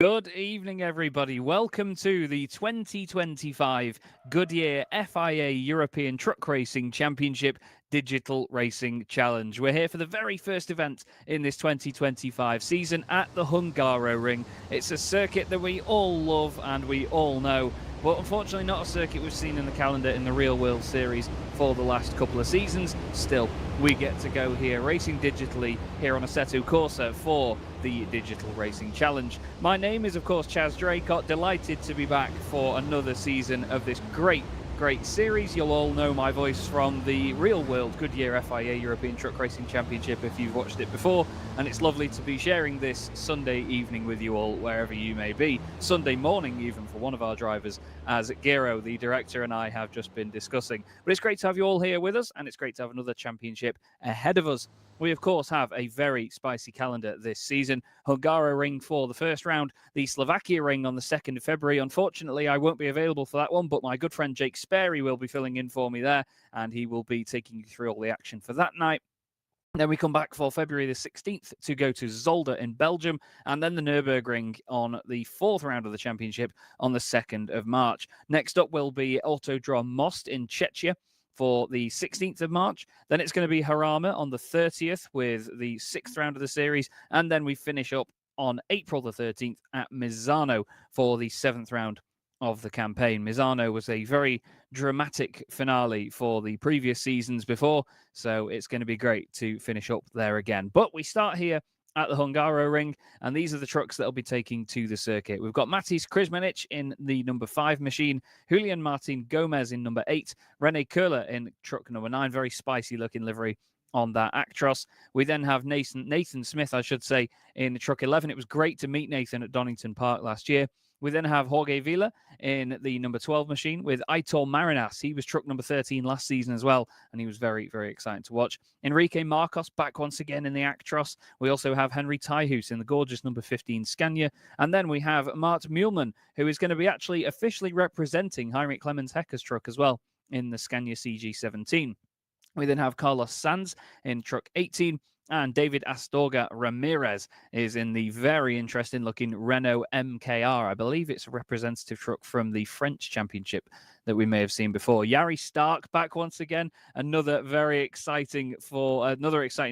Good evening, everybody. Welcome to the 2025 Goodyear FIA European Truck Racing Championship Digital Racing Challenge. We're here for the very first event in this 2025 season at the Hungaroring. It's a circuit that we all love and we all know, but unfortunately not a circuit we've seen in the calendar in the Real World Series for the last couple of seasons. Still, we get to go here racing digitally here on Assetto Corsa for the Digital Racing Challenge. My name is, of course, Chaz Draycott. Delighted to be back for another season of this great series. You'll all know my voice from the real world Goodyear FIA European Truck Racing Championship if you've watched it before, and it's lovely to be sharing this Sunday evening with you all wherever you may be. Sunday morning even for one of our drivers, as Gero, the director, and I have just been discussing. But it's great to have you all here with us, and it's great to have another championship ahead of us. We, of course, have a very spicy calendar this season. Hungaroring for the first round, the Slovakia ring on the 2nd of February. Unfortunately, I won't be available for that one, but my good friend Jake Sperry will be filling in for me there, and he will be taking you through all the action for that night. Then we come back for February the 16th to go to Zolder in Belgium, and then the Nürburgring on the 4th round of the championship on the 2nd of March. Next up will be Autodrom Most in Czechia for the 16th of March. Then it's going to be Harama on the 30th with the 6th round of the series. And then we finish up on April the 13th at Misano for the 7th round of the campaign. Misano was a very dramatic finale for the previous seasons before, so it's going to be great to finish up there again. But we start here at the Hungaroring, and these are the trucks that will be taking to the circuit. We've got Matis Krizmanic in the number 5 machine, Julian Martin Gomez in number 8, Rene Köhler in truck number 9, very spicy looking livery on that Actros. We then have Nathan Smith, I should say, in truck 11. It was great to meet Nathan at Donington Park last year. We then have Jorge Vila in the number 12 machine with Aitor Marinas. He was truck number 13 last season as well, and he was very, very exciting to watch. Enrique Marcos back once again in the Actros. We also have Henry Tyhus in the gorgeous number 15 Scania. And then we have Mart Muhlmann, who is going to be actually officially representing Heinrich Clemens Hecker's truck as well in the Scania CG17. We then have Carlos Sanz in truck 18. And David Astorga Ramirez is in the very interesting looking Renault MKR. I believe it's a representative truck from the French Championship that we may have seen before. Jari Stark back once again. Another exciting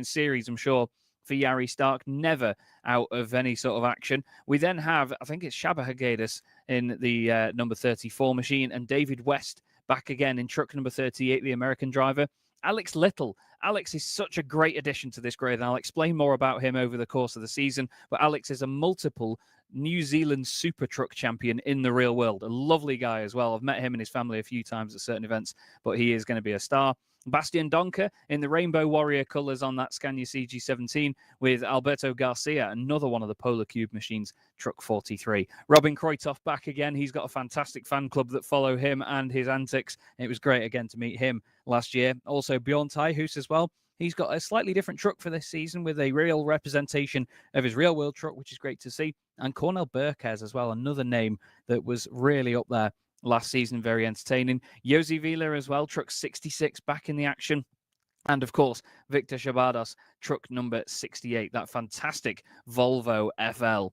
series, I'm sure, for Jari Stark. Never out of any sort of action. We then have, I think it's Shaba Hagedis in the number 34 machine, and David West back again in truck number 38, the American driver. Alex Little. Alex is such a great addition to this grid, and I'll explain more about him over the course of the season. But Alex is a multiple New Zealand super truck champion in the real world. A lovely guy as well. I've met him and his family a few times at certain events, but he is going to be a star. Bastian Donker in the Rainbow Warrior colours on that Scania CG17 with Alberto Garcia, another one of the Polar Cube machines, truck 43. Robin Kreutoff back again. He's got a fantastic fan club that follow him and his antics. It was great again to meet him last year. Also Bjorn Tyhus as well. He's got a slightly different truck for this season with a real representation of his real world truck, which is great to see. And Cornel Burkes as well, another name that was really up there last season, very entertaining. Josi Vila as well, truck 66 back in the action. And of course, Victor Shabados, truck number 68, that fantastic Volvo FL.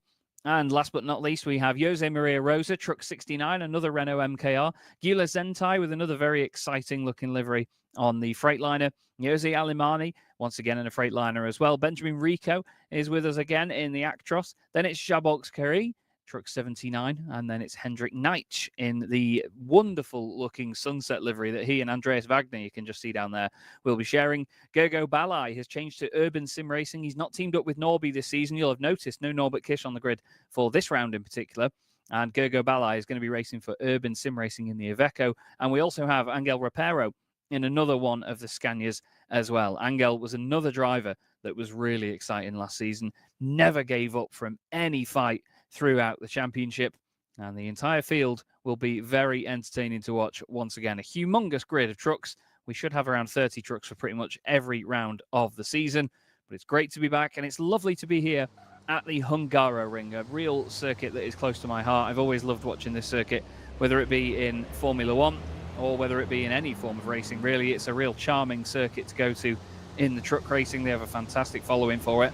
And last but not least, we have Jose Maria Rosa, truck 69, another Renault MKR. Gila Zentai with another very exciting looking livery on the Freightliner. Jose Alimani, once again in a Freightliner as well. Benjamin Rico is with us again in the Actros. Then it's Jabox Curry, truck 79, and then it's Hendrik Neitsch in the wonderful looking sunset livery that he and Andreas Wagner, you can just see down there, will be sharing. Gergo Balai has changed to Urban Sim Racing. He's not teamed up with Norby this season. You'll have noticed no Norbert Kish on the grid for this round in particular. And Gergo Balai is going to be racing for Urban Sim Racing in the Iveco. And we also have Angel Rapero in another one of the Scanias as well. Angel was another driver that was really exciting last season. Never gave up from any fight throughout the championship, and the entire field will be very entertaining to watch. Once again, a humongous grid of trucks. We should have around 30 trucks for pretty much every round of the season, but it's great to be back, and it's lovely to be here at the Hungaroring, a real circuit that is close to my heart. I've always loved watching this circuit, whether it be in Formula One or whether it be in any form of racing. Really, it's a real charming circuit to go to in the truck racing. They have a fantastic following for it.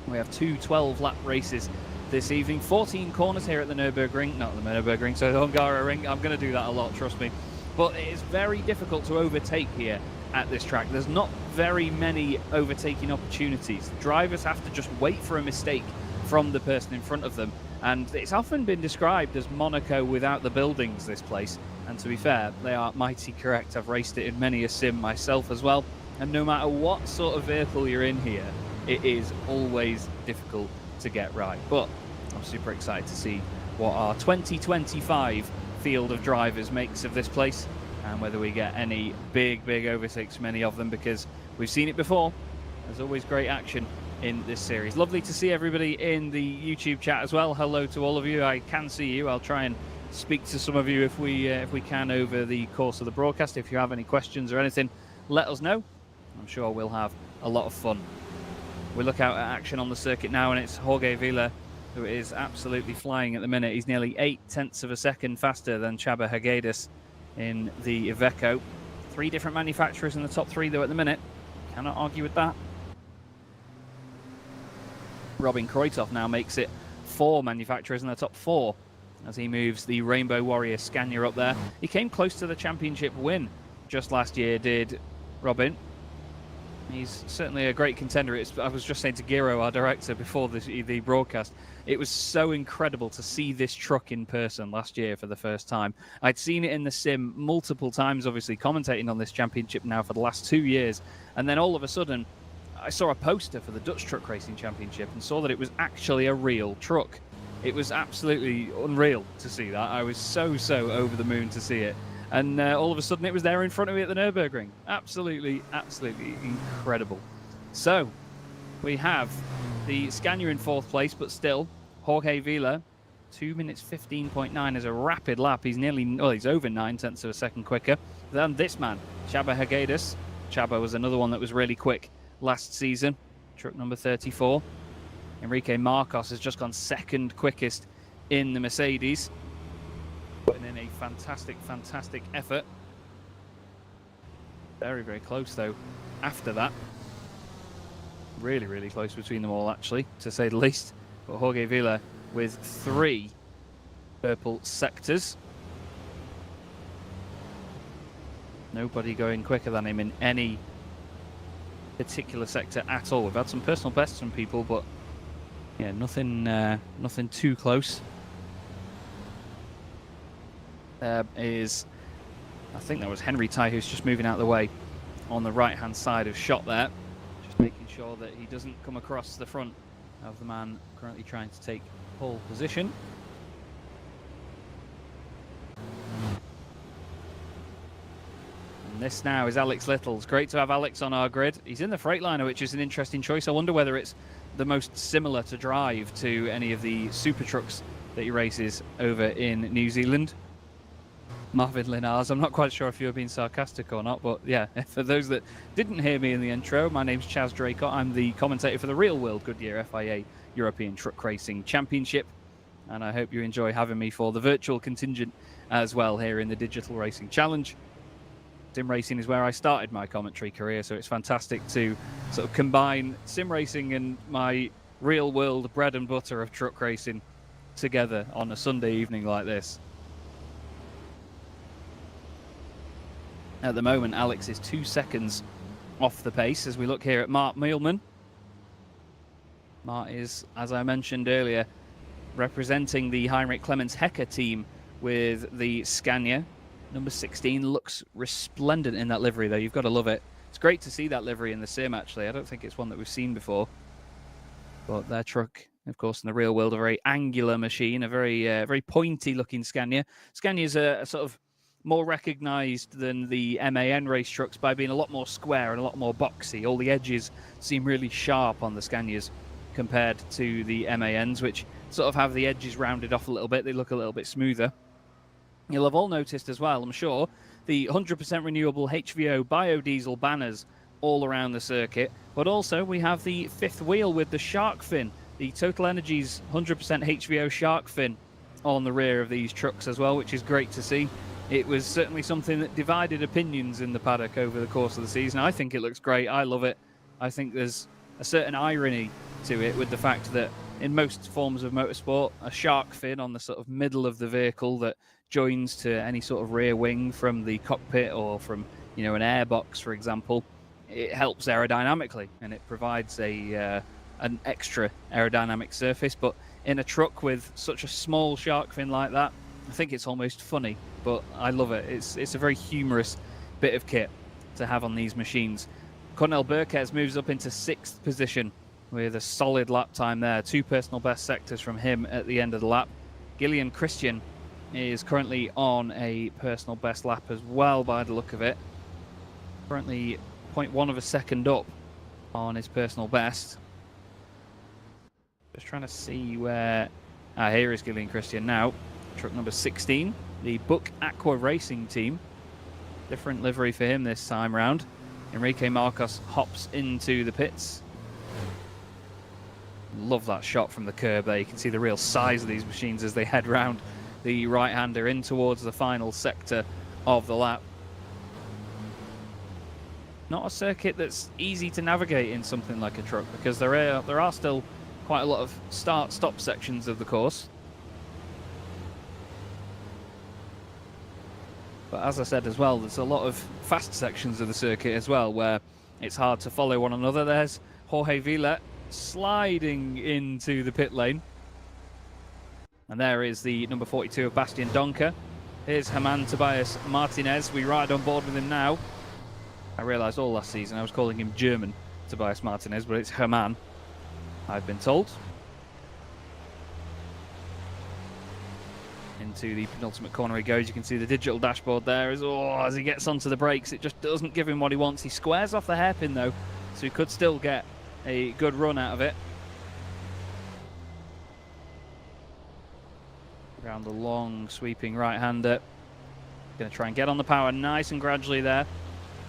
We have two 12-lap races this evening. 14 corners here at the Nürburgring, not the Nürburgring, so the Hungaroring. I'm going to do that a lot, trust me. But it is very difficult to overtake here at this track. There's not very many overtaking opportunities. Drivers have to just wait for a mistake from the person in front of them. And it's often been described as Monaco without the buildings, this place. And to be fair, they are mighty correct. I've raced it in many a sim myself as well. And no matter what sort of vehicle you're in here, it is always difficult to get right. But I'm super excited to see what our 2025 field of drivers makes of this place, and whether we get any big overtakes from any of them, because we've seen it before. There's always great action in this series. Lovely to see everybody in the YouTube chat as well. Hello to all of you. I can see you. I'll try and speak to some of you if we can over the course of the broadcast. If you have any questions or anything, let us know. I'm sure we'll have a lot of fun. We look out at action on the circuit now, and it's Jorge Vila who is absolutely flying at the minute. He's nearly 0.8 of a second faster than Csaba Hegedus in the Iveco. 3 different manufacturers in the top 3 though at the minute. Cannot argue with that. Robin Kreutoff now makes it 4 manufacturers in the top 4 as he moves the Rainbow Warrior Scania up there. He came close to the championship win just last year, did Robin. He's certainly a great contender. I was just saying to Giro, our director, before the broadcast, it was so incredible to see this truck in person last year for the first time. I'd seen it in the sim multiple times, obviously, commentating on this championship now for the last 2 years. And then all of a sudden, I saw a poster for the Dutch Truck Racing Championship and saw that it was actually a real truck. It was absolutely unreal to see that. I was so over the moon to see it. And all of a sudden it was there in front of me at the Nürburgring. Absolutely incredible. So we have the Scania in 4th place, but still Jorge Vila, 2 minutes 15.9 is a rapid lap. He's he's over 0.9 of a second quicker than this man, Csaba Hegedus. Csaba was another one that was really quick last season, truck number 34. Enrique Marcos has just gone 2nd quickest in the Mercedes. Putting in a fantastic effort. Very close though after that. Really close between them all, actually, to say the least. But Jorge Vila with 3 purple sectors. Nobody going quicker than him in any particular sector at all. We've had some personal bests from people, but yeah, nothing too close. I think that was Henry Tai, who's just moving out of the way on the right-hand side of shot there. Just making sure that he doesn't come across the front of the man currently trying to take pole position. And this now is Alex Little. It's great to have Alex on our grid. He's in the Freightliner, which is an interesting choice. I wonder whether it's the most similar to drive to any of the super trucks that he races over in New Zealand. Marvin Linars. I'm not quite sure if you were being sarcastic or not, but yeah, for those that didn't hear me in the intro, my name's Chaz Draycott. I'm the commentator for the Real World Goodyear FIA European Truck Racing Championship, and I hope you enjoy having me for the virtual contingent as well here in the Digital Racing Challenge. Sim racing is where I started my commentary career, so it's fantastic to sort of combine sim racing and my real world bread and butter of truck racing together on a Sunday evening like this. At the moment, Alex is 2 seconds off the pace as we look here at Mart Mielman. Mart is, as I mentioned earlier, representing the Heinrich Clemens Hecker team with the Scania. Number 16 looks resplendent in that livery, though. You've got to love it. It's great to see that livery in the sim, actually. I don't think it's one that we've seen before. But their truck, of course, in the real world, a very angular machine, a very pointy-looking Scania. Scania's a sort of more recognised than the MAN race trucks by being a lot more square and a lot more boxy. All the edges seem really sharp on the Scanias compared to the MANs, which sort of have the edges rounded off a little bit. They look a little bit smoother. You'll have all noticed as well, I'm sure, the 100% renewable HVO biodiesel banners all around the circuit, but also we have the 5th wheel with the shark fin, the Total Energies 100% HVO shark fin on the rear of these trucks as well, which is great to see. It was certainly something that divided opinions in the paddock over the course of the season. I think it looks great. I love it. I think there's a certain irony to it with the fact that in most forms of motorsport, a shark fin on the sort of middle of the vehicle that joins to any sort of rear wing from the cockpit or from, you know, an airbox, for example. It helps aerodynamically and it provides an extra aerodynamic surface. But in a truck with such a small shark fin like that, I think it's almost funny, but I love it. It's a very humorous bit of kit to have on these machines. Cornel Burquez moves up into 6th position with a solid lap time there. 2 personal best sectors from him at the end of the lap. Gillian Christian is currently on a personal best lap as well by the look of it. Currently 0.1 of a second up on his personal best. Just trying to see where... here is Gillian Christian now. Truck number 16, the Book Aqua Racing team. Different livery for him this time round. Enrique Marcos hops into the pits. Love that shot from the curb there. You can see the real size of these machines as they head round the right-hander in towards the final sector of the lap. Not a circuit that's easy to navigate in something like a truck, because there are still quite a lot of start-stop sections of the course. But as I said as well, there's a lot of fast sections of the circuit as well where it's hard to follow one another. There's Jorge Vila sliding into the pit lane. And there is the number 42 of Bastian Donker. Here's Germán Tobias Martinez. We ride on board with him now. I realised all last season I was calling him German Tobias Martinez, but it's Germán, I've been told. Into the penultimate corner he goes. You can see the digital dashboard there as he gets onto the brakes. It just doesn't give him what he wants. He squares off the hairpin though, so he could still get a good run out of it. Around the long sweeping right-hander. Going to try and get on the power nice and gradually there.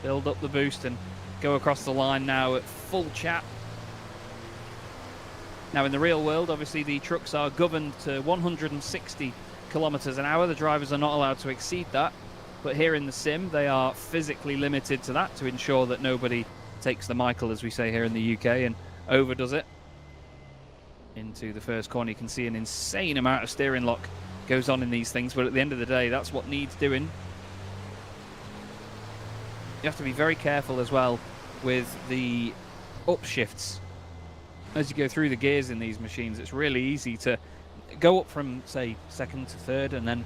Build up the boost and go across the line now at full chat. Now in the real world, obviously the trucks are governed to 160 kilometers an hour. The drivers are not allowed to exceed that, but here in the sim they are physically limited to that to ensure that nobody takes the Michael, as we say here in the UK, and overdoes it. Into the first corner, you can see an insane amount of steering lock goes on in these things, but at the end of the day that's what needs doing. You have to be very careful as well with the upshifts as you go through the gears in these machines. It's really easy to go up from, say, 2nd to 3rd and then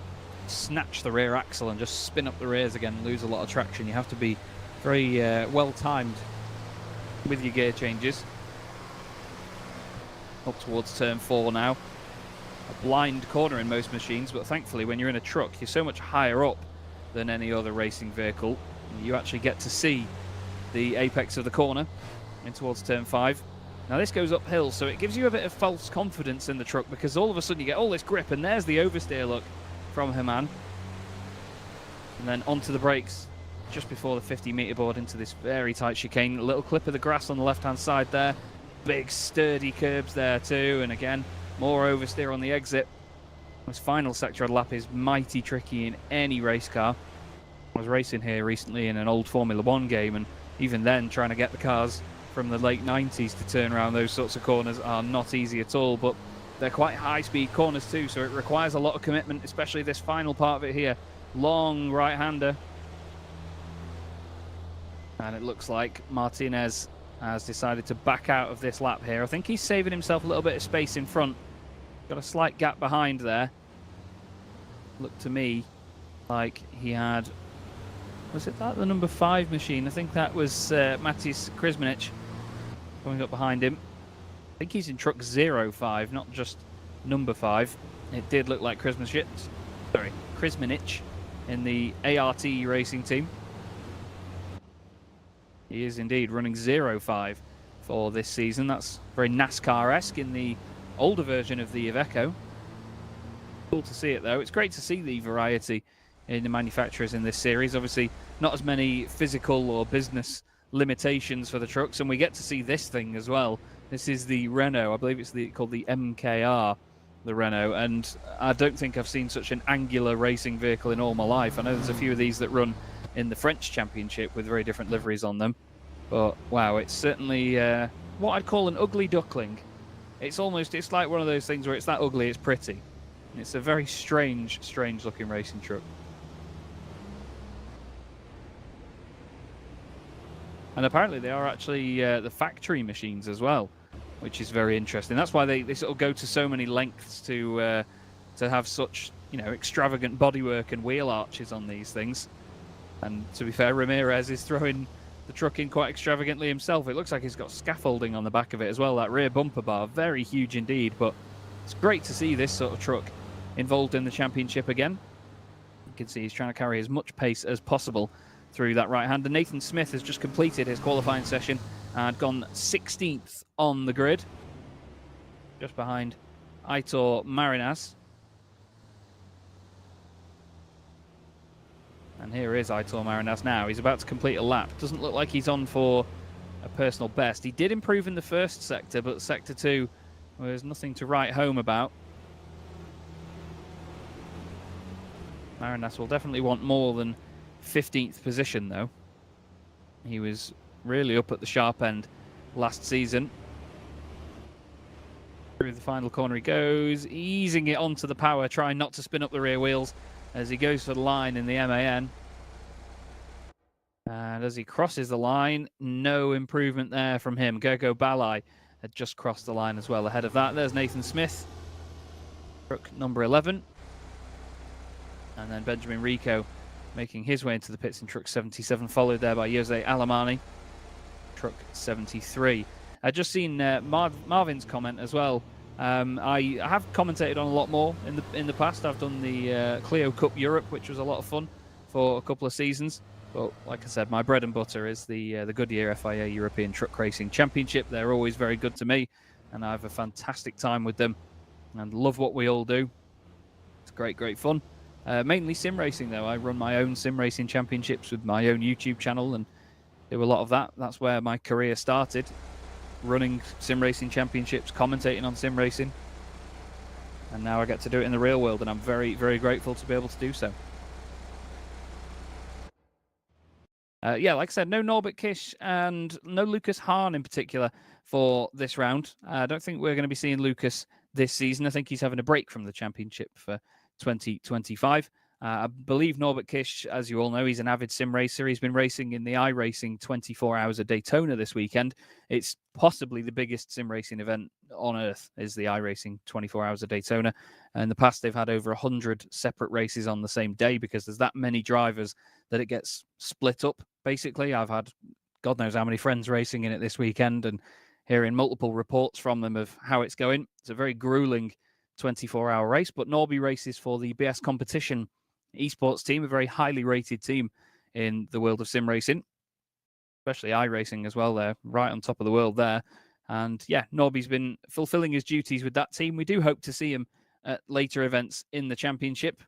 snatch the rear axle and just spin up the rears again and lose a lot of traction. You have to be very well timed with your gear changes. Up towards turn 4 now. A blind corner in most machines, but thankfully when you're in a truck you're so much higher up than any other racing vehicle. You actually get to see the apex of the corner in towards turn 5. Now this goes uphill, so it gives you a bit of false confidence in the truck, because all of a sudden you get all this grip, and there's the oversteer look from Germán. And then onto the brakes just before the 50-meter board into this very tight chicane. A little clip of the grass on the left-hand side there. Big sturdy curbs there too, and again, more oversteer on the exit. This final sector of the lap is mighty tricky in any race car. I was racing here recently in an old Formula 1 game, and even then trying to get the cars from the late 90s to turn around those sorts of corners are not easy at all, but they're quite high-speed corners too, so it requires a lot of commitment, especially this final part of it here. Long right-hander. And it looks like Martinez has decided to back out of this lap here. I think he's saving himself a little bit of space in front. Got a slight gap behind there. Looked to me like he had... Was it that the number 5 machine? I think that was Matis Krizmanic coming up behind him. I think he's in truck 05, not just number 5. It did look like Krizmanic in the ART racing team. He is indeed running 05 for this season. That's very NASCAR-esque in the older version of the Iveco. Cool to see it though. It's great to see the variety in the manufacturers in this series. Obviously not as many physical or business limitations for the trucks, and we get to see this thing as well. This is the Renault. I believe it's called the MKR, the Renault, and I don't think I've seen such an angular racing vehicle in all my life. I know there's a few of these that run in the French Championship with very different liveries on them, but wow, it's certainly what I'd call an ugly duckling It's like one of those things where it's that ugly, it's pretty. It's a very strange looking racing truck. And apparently they are actually the factory machines as well, which is very interesting. That's why they sort of go to so many lengths to have such, you know, extravagant bodywork and wheel arches on these things. And to be fair, Ramirez is throwing the truck in quite extravagantly himself. It looks like he's got scaffolding on the back of it as well. That rear bumper bar, very huge indeed. But it's great to see this sort of truck involved in the championship again. You can see he's trying to carry as much pace as possible through that right hander. Nathan Smith has just completed his qualifying session and gone 16th on the grid, just behind Aitor Marinas. And here is Aitor Marinas now. He's about to complete a lap. Doesn't look like he's on for a personal best. He did improve in the first sector, but sector 2 was nothing to write home about. Marinas will definitely want more than 15th position, though. He was really up at the sharp end last season. Through the final corner he goes, easing it onto the power, trying not to spin up the rear wheels as he goes for the line in the MAN. And as he crosses the line, no improvement there from him. Gergo Balai had just crossed the line as well. Ahead of that, there's Nathan Smith, truck number 11. And then Benjamin Rico making his way into the pits in truck 77, followed there by Jose Alemani, truck 73. I've just seen Marvin's comment as well. I have commentated on a lot more in the past. I've done the Clio Cup Europe, which was a lot of fun for a couple of seasons. But like I said, my bread and butter is the Goodyear FIA European Truck Racing Championship. They're always very good to me, and I have a fantastic time with them and love what we all do. It's great fun. Mainly sim racing, though. I run my own sim racing championships with my own YouTube channel and do a lot of that. That's where my career started, running sim racing championships, commentating on sim racing. And now I get to do it in the real world, and I'm very grateful to be able to do so. Yeah, like I said, no Norbert Kish and no Lucas Hahn in particular for this round. I don't think we're going to be seeing Lucas this season. I think he's having a break from the championship for 2025. I believe Norbert Kish, as you all know, he's an avid sim racer. He's been racing in the iRacing 24 Hours of Daytona this weekend. It's possibly the biggest sim racing event on earth, is the iRacing 24 Hours of Daytona. In the past, they've had over 100 separate races on the same day because there's that many drivers that it gets split up, basically. I've had God knows how many friends racing in it this weekend and hearing multiple reports from them of how it's going. It's a very grueling 24-hour race, but Norby races for the BS Competition esports team, a very highly rated team in the world of sim racing, especially iRacing as well. They're right on top of the world there. And yeah, Norby's been fulfilling his duties with that team. We do hope to see him at later events in the championship.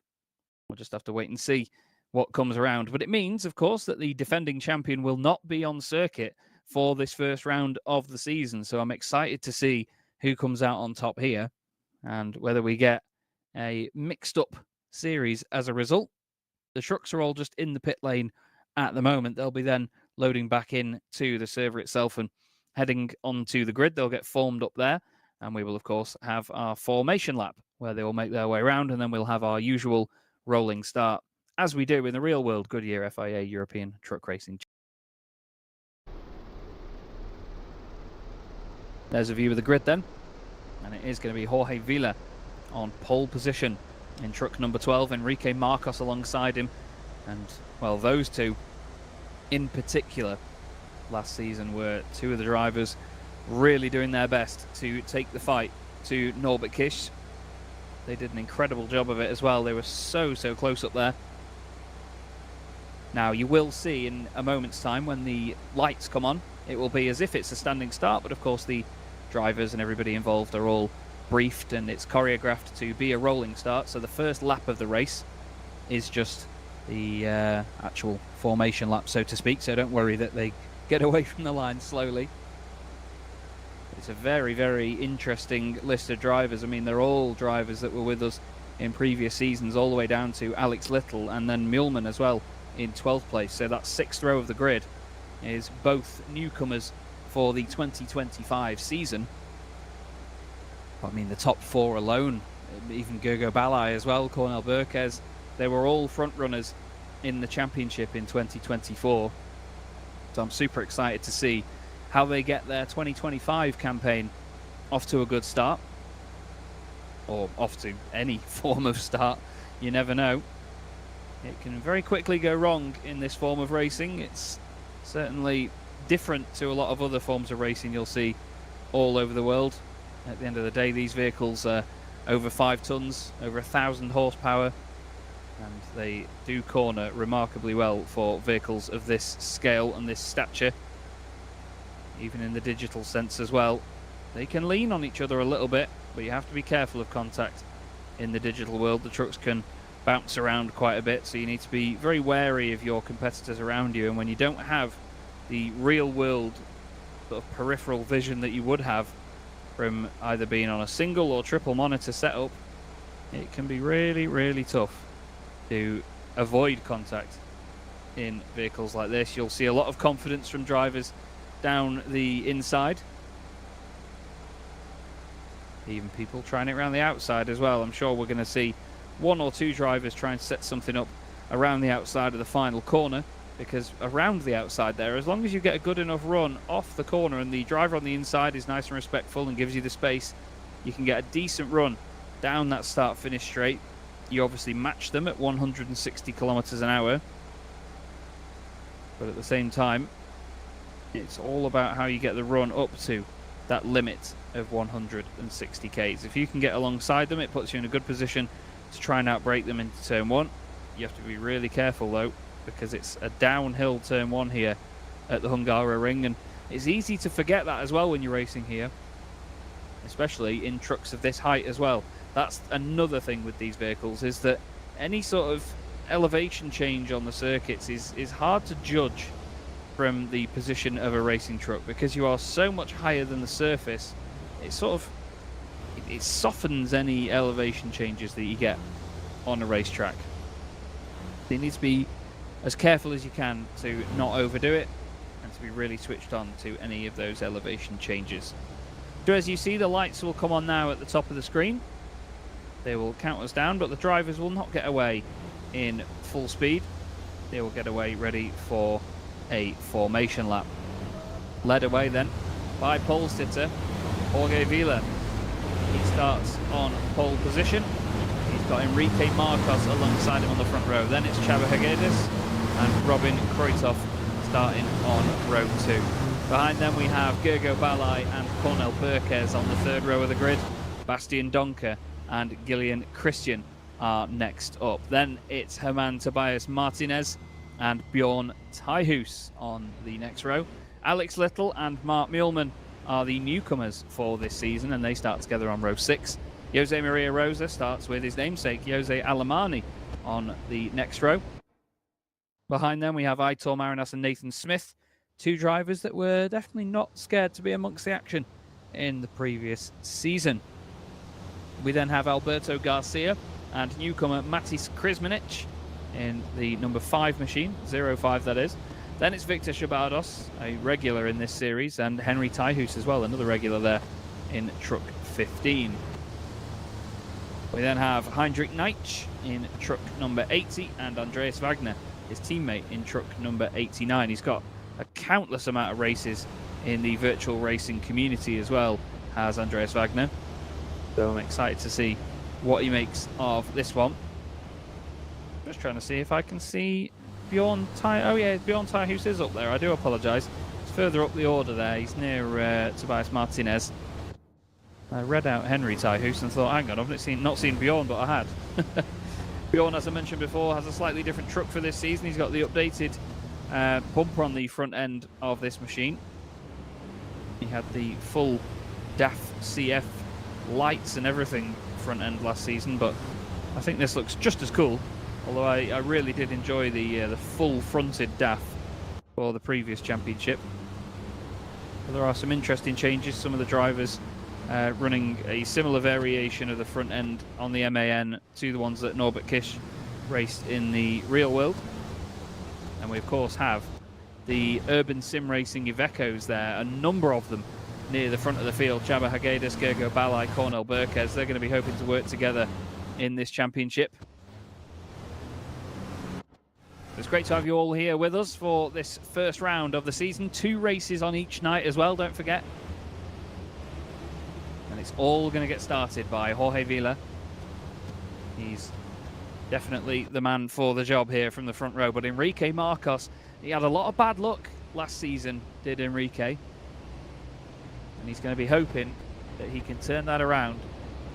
We'll just have to wait and see what comes around. But it means, of course, that the defending champion will not be on circuit for this first round of the season. So I'm excited to see who comes out on top here and whether we get a mixed up series as a result. The trucks are all just in the pit lane at the moment. They'll be then loading back in to the server itself and heading onto the grid. They'll get formed up there, and we will, of course, have our formation lap where they will make their way around, and then we'll have our usual rolling start, as we do in the real world Goodyear FIA European Truck Racing. There's a view of the grid then, and it is going to be Jorge Vila on pole position in truck number 12, Enrique Marcos alongside him. And, well, those two in particular last season were two of the drivers really doing their best to take the fight to Norbert Kish. They did an incredible job of it as well. They were so close up there. Now, you will see in a moment's time when the lights come on, it will be as if it's a standing start, but of course the drivers and everybody involved are all briefed and it's choreographed to be a rolling start. So the first lap of the race is just the actual formation lap, so to speak. So don't worry that they get away from the line slowly. It's a very interesting list of drivers. I mean, they're all drivers that were with us in previous seasons, all the way down to Alex Little and then Muehlmann as well in 12th place. So that 6th row of the grid is both newcomers for the 2025 season. I mean, the top 4 alone, even Gergo Balai as well, Cornel Burkes, they were all front runners in the championship in 2024. So I'm super excited to see how they get their 2025 campaign off to a good start, or off to any form of start. You never know. It can very quickly go wrong in this form of racing. It's certainly different to a lot of other forms of racing you'll see all over the world. At the end of the day, these vehicles are over 5 tons, over 1,000 horsepower, and they do corner remarkably well for vehicles of this scale and this stature. Even in the digital sense as well, they can lean on each other a little bit, but you have to be careful of contact. In the digital world, the trucks can bounce around quite a bit, so you need to be very wary of your competitors around you. And when you don't have the real world sort of peripheral vision that you would have from either being on a single or triple monitor setup, it can be really tough to avoid contact in vehicles like this. You'll see a lot of confidence from drivers down the inside, even people trying it around the outside as well. I'm sure we're going to see 1 or 2 drivers try and set something up around the outside of the final corner, because around the outside there, as long as you get a good enough run off the corner and the driver on the inside is nice and respectful and gives you the space, you can get a decent run down that start-finish straight. You obviously match them at 160 kilometers an hour, but at the same time, it's all about how you get the run up to that limit of 160 k's. If you can get alongside them, it puts you in a good position to try and outbrake them into turn 1. You have to be really careful though, because it's a downhill turn 1 here at the Hungaroring, and it's easy to forget that as well when you're racing here, especially in trucks of this height as well. That's another thing with these vehicles, is that any sort of elevation change on the circuits is hard to judge from the position of a racing truck, because you are so much higher than the surface. It sort of it softens any elevation changes that you get on a racetrack. You need to be as careful as you can to not overdo it, and to be really switched on to any of those elevation changes. So as you see, the lights will come on now at the top of the screen. They will count us down, but the drivers will not get away in full speed. They will get away ready for a formation lap. Led away then by pole sitter Jorge Vila. He starts on pole position. He's got Enrique Marcos alongside him on the front row. Then it's Chava Higueras and Robin Kroitov starting on row 2. Behind them we have Gergo Balai and Cornel Burkes on the 3rd row of the grid. Bastian Donker and Gillian Christian are next up. Then it's Herman Tobias Martinez and Bjorn Tyhus on the next row. Alex Little and Mark Muehlman are the newcomers for this season, and they start together on row 6. Jose Maria Rosa starts with his namesake, Jose Alemani, on the next row. Behind them, we have Aitor Marinas and Nathan Smith, 2 drivers that were definitely not scared to be amongst the action in the previous season. We then have Alberto Garcia and newcomer Matis Krizmanic in the number 5 machine, 05 that is. Then it's Victor Shabardos, a regular in this series, and Henry Tyhus as well, another regular there in truck 15. We then have Heinrich Neitsch in truck number 80 and Andreas Wagner, his teammate, in truck number 89. He's got a countless amount of races in the virtual racing community as well, has Andreas Wagner. So I'm excited to see what he makes of this one. Just trying to see if I can see Bjorn Oh yeah, Bjorn Tyhus is up there. I do apologise. It's further up the order there. He's near Tobias Martinez. I read out Henry Tyhus and thought, hang on, I've not seen Bjorn, but I had. Bjorn, as I mentioned before, has a slightly different truck for this season. He's got the updated bumper on the front end of this machine. He had the full DAF CF lights and everything front end last season, but I think this looks just as cool. Although I really did enjoy the full fronted DAF for the previous championship. But there are some interesting changes. Some of the drivers running a similar variation of the front end on the MAN to the ones that Norbert Kish raced in the real world. And we of course have the Urban Sim Racing Ivecos there, a number of them near the front of the field. Csaba Hegedus, Gergo Balai, Cornel Berkes, they're going to be hoping to work together in this championship. It's great to have you all here with us for this first round of the season. 2 races on each night as well, don't forget. And it's all going to get started by Jorge Vila. He's definitely the man for the job here from the front row. But Enrique Marcos, he had a lot of bad luck last season, did Enrique. And he's going to be hoping that he can turn that around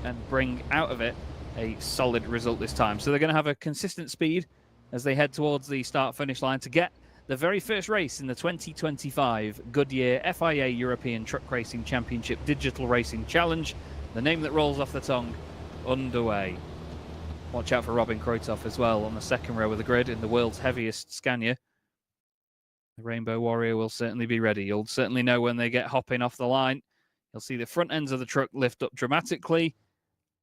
and bring out of it a solid result this time. So they're going to have a consistent speed as they head towards the start-finish line to get the very first race in the 2025 Goodyear FIA European Truck Racing Championship Digital Racing Challenge. The name that rolls off the tongue, underway. Watch out for Robin Kroitov as well on the second row of the grid in the world's heaviest Scania. The Rainbow Warrior will certainly be ready. You'll certainly know when they get hopping off the line. You'll see the front ends of the truck lift up dramatically.